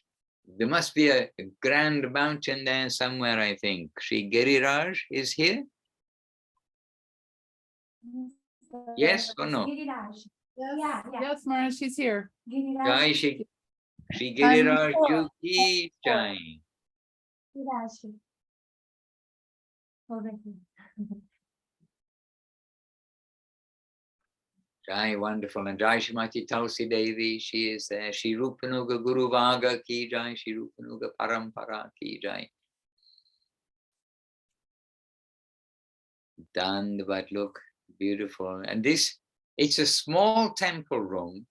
There must be a grand mountain there somewhere, I think. Sri Giriraj is here? Yes or no? Yes, Maharaj, she's here. Jai Shri Giriraj Ju Ki Jai. Jai, wonderful. And Jai Shrimati Tulsi Devi, she is there. Shri Rupanuga Guru Vaga Ki Jai. Shri Rupanuga Parampara Ki Jai. Done, but look, beautiful. And this, it's a small temple room,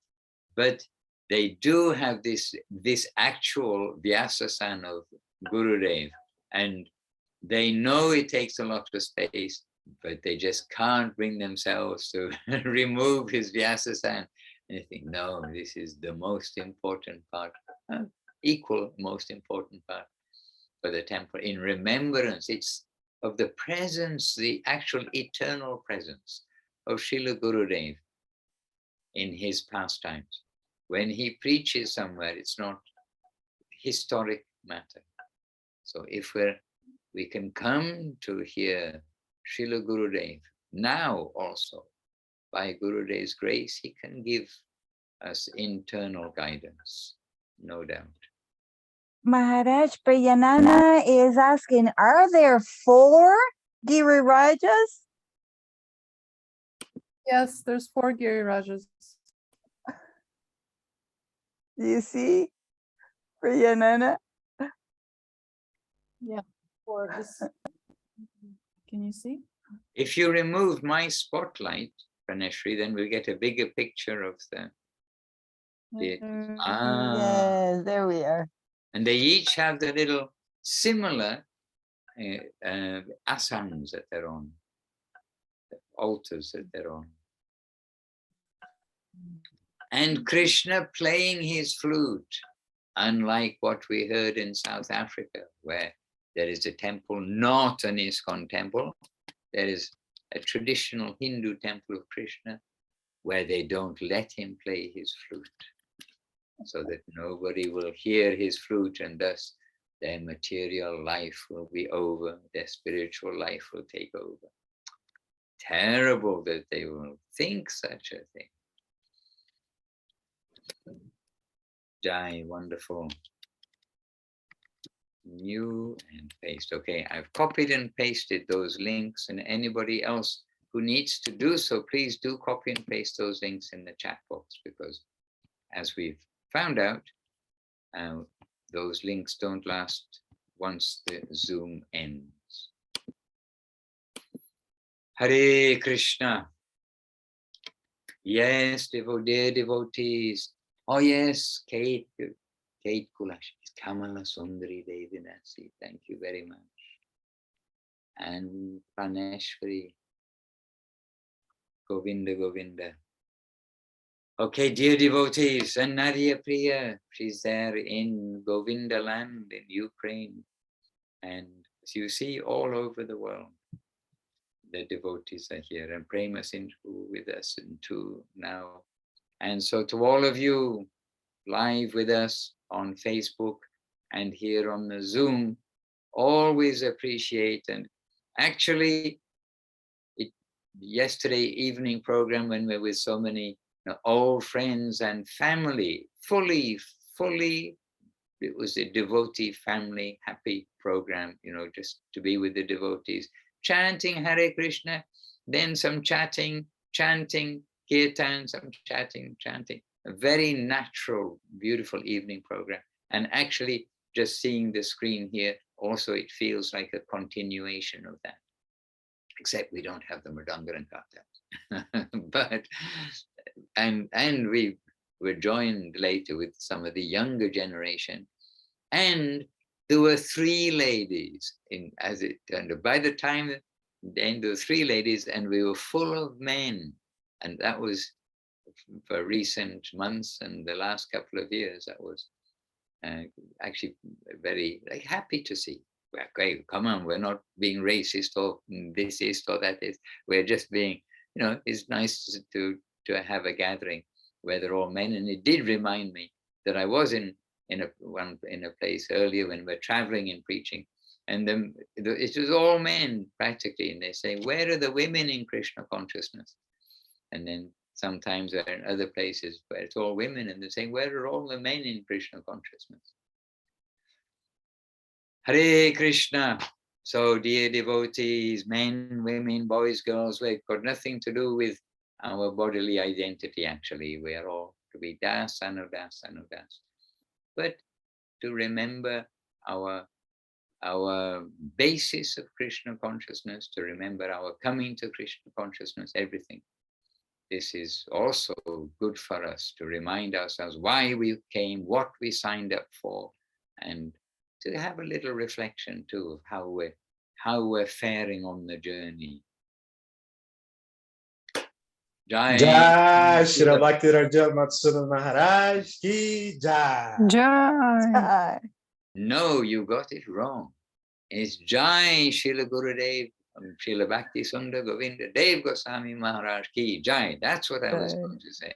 but they do have this actual Vyasasan of Gurudev. And they know it takes a lot of space, but they just can't bring themselves to remove his Vyasasan. And they think, no, this is the most important part, equal most important part for the temple. In remembrance, it's of the presence, the actual eternal presence of Srila Gurudev in his pastimes. When he preaches somewhere, it's not historic matter. So if we can come to hear Srila Gurudev now also, by Gurudev's grace, he can give us internal guidance, no doubt. Maharaj Priyanana is asking, are there 4 Girirajas? Yes, there's 4 Girirajas. You see, Priyanana? Yeah, 4 is. Can you see? If you remove my spotlight, Praneshri, then we'll get a bigger picture of the Yes, there we are. and they each have the little similar asanas that they're on, the altars that they're on. And Krishna playing his flute, unlike what we heard in South Africa, where there is a temple, not an ISKCON temple. There is a traditional Hindu temple of Krishna where they don't let him play his flute, so that nobody will hear his flute, and thus their material life will be over, their spiritual life will take over. Terrible that they will think such a thing. Jai, wonderful. New and paste. Okay, I've copied and pasted those links, and anybody else who needs to do so, please do copy and paste those links in the chat box, because as we've found out, those links don't last once the Zoom ends. Hare Krishna. Yes, dear devotees. Oh yes, Kate Kulash, Kamala Sundari Devinasi. Thank you very much. And Praneshwari, Govinda. Okay, dear devotees, and Nadia Priya, she's there in Govinda land in Ukraine. And as you see, all over the world, the devotees are here, and Prema Sindhu with us and too now. And so to all of you live with us on Facebook and here on the Zoom, always appreciate. And actually, yesterday evening program, when we were with so many old friends and family, fully, it was a devotee family happy program, just to be with the devotees, chanting Hare Krishna, then some chanting, kirtan, some chanting. A very natural, beautiful evening program. And actually, just seeing the screen here, also it feels like a continuation of that, except we don't have the Mridanga and Kartak. But and we were joined later with some of the younger generation, and there were 3 ladies as it turned out. By the time then there were 3 ladies, and we were full of men, and that was for recent months and the last couple of years. That was actually very happy to see. Okay, come on, we're not being racist or this is or that is. We're just being, it's nice to have a gathering where they're all men. And it did remind me that I was in a place earlier when we're traveling and preaching, and it was all men practically, and they say, where are the women in Krishna consciousness? And then sometimes we're in other places where it's all women, and they're saying, where are all the men in Krishna consciousness? Hare Krishna. So dear devotees, men, women, boys, girls, we've got nothing to do with our bodily identity, actually. We are all to be das, anudas. But to remember our basis of Krishna consciousness, to remember our coming to Krishna consciousness, everything. This is also good for us to remind ourselves why we came, what we signed up for, and to have a little reflection too of how we're faring on the journey. Jai. Jai Śrīla Bhakti Vinod Maharaj ki Jai. Jai. No, you got it wrong. It's Jai Śrīla Gurudev, Śrīla Bhakti Sundar Govinda Dev Goswami Maharaj ki Jai. That's what I was going to say.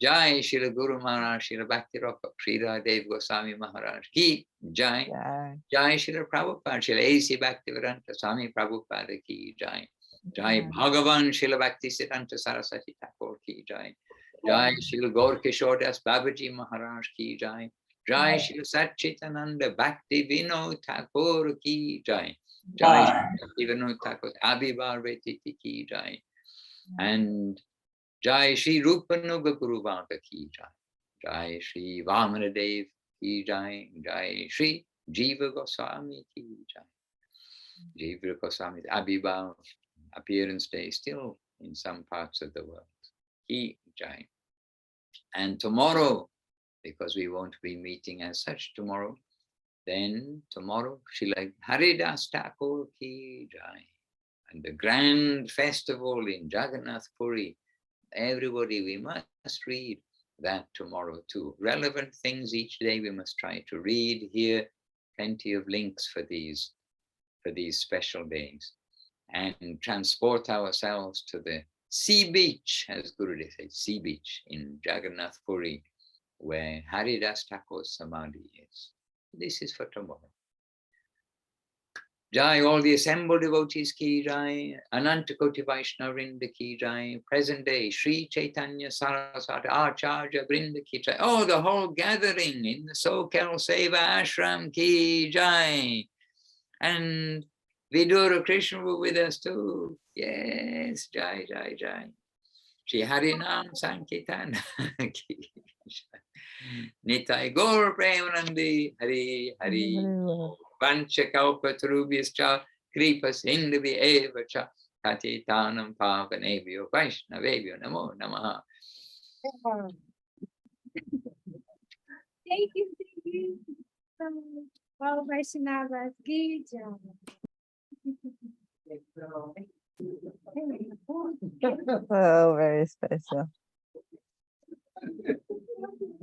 Jai Śrīla Guru Maharaj, Śrīla Bhakti Sridhar Dev Goswami Maharaj ki Jai. Jai Śrīla Prabhupada, Śrīla A.C. Bhaktivedanta Swami Prabhupada ki Jai. Jai Bhagavan Śrīla Bhakti Siddhanta Saraswati Thakur ki Jai. Jai Śrīla Gaur Kishore Das Babaji Maharaj ki Jai. Jai Śrīla Satchitananda Bhakti Vinod Ṭhākur ki Jai. Jai Bhakti Vinod Ṭhākur Abhibar Vetiti ki Jai. And Jai Shri Rupanuga Guru Bhanta ki jai. Jai Shri Vamana Dev ki jai. Jai Shri Jiva Goswami ki jai. Jiva Goswami's Abhibhav appearance day still in some parts of the world. Ki jai. And tomorrow, because we won't be meeting as such tomorrow, then tomorrow, Śrīla Haridas Ṭhākur ki jai. And the grand festival in Jagannath Puri, everybody, we must read that tomorrow too. Relevant things each day we must try to read here. Plenty of links for these special days. And transport ourselves to the sea beach, as Gurudev said, sea beach in Jagannath Puri, where Haridas Thakur's Samadhi is. This is for tomorrow. Jai, all the assembled devotees ki jai, Ananta Koti Vaishnava Vrinda ki jai, present day, Sri Chaitanya Saraswati Acharya Vrinda ki jai, oh, the whole gathering in the Sokel Seva Ashram ki jai. And Vidura Krishna were with us too. Yes, jai, jai, jai. Shri Harinam Sankirtan ki jai. Nitai Gaur Premanandi Hari Hari. Vancha Kalpa Tarubhyascha Kripa Sindhavi Eva Cha Patitanam Pavanebhyo Vaishnavebhyo Namo Namaha. Thank you. All Vaishnavas, ki jai. Oh, very special.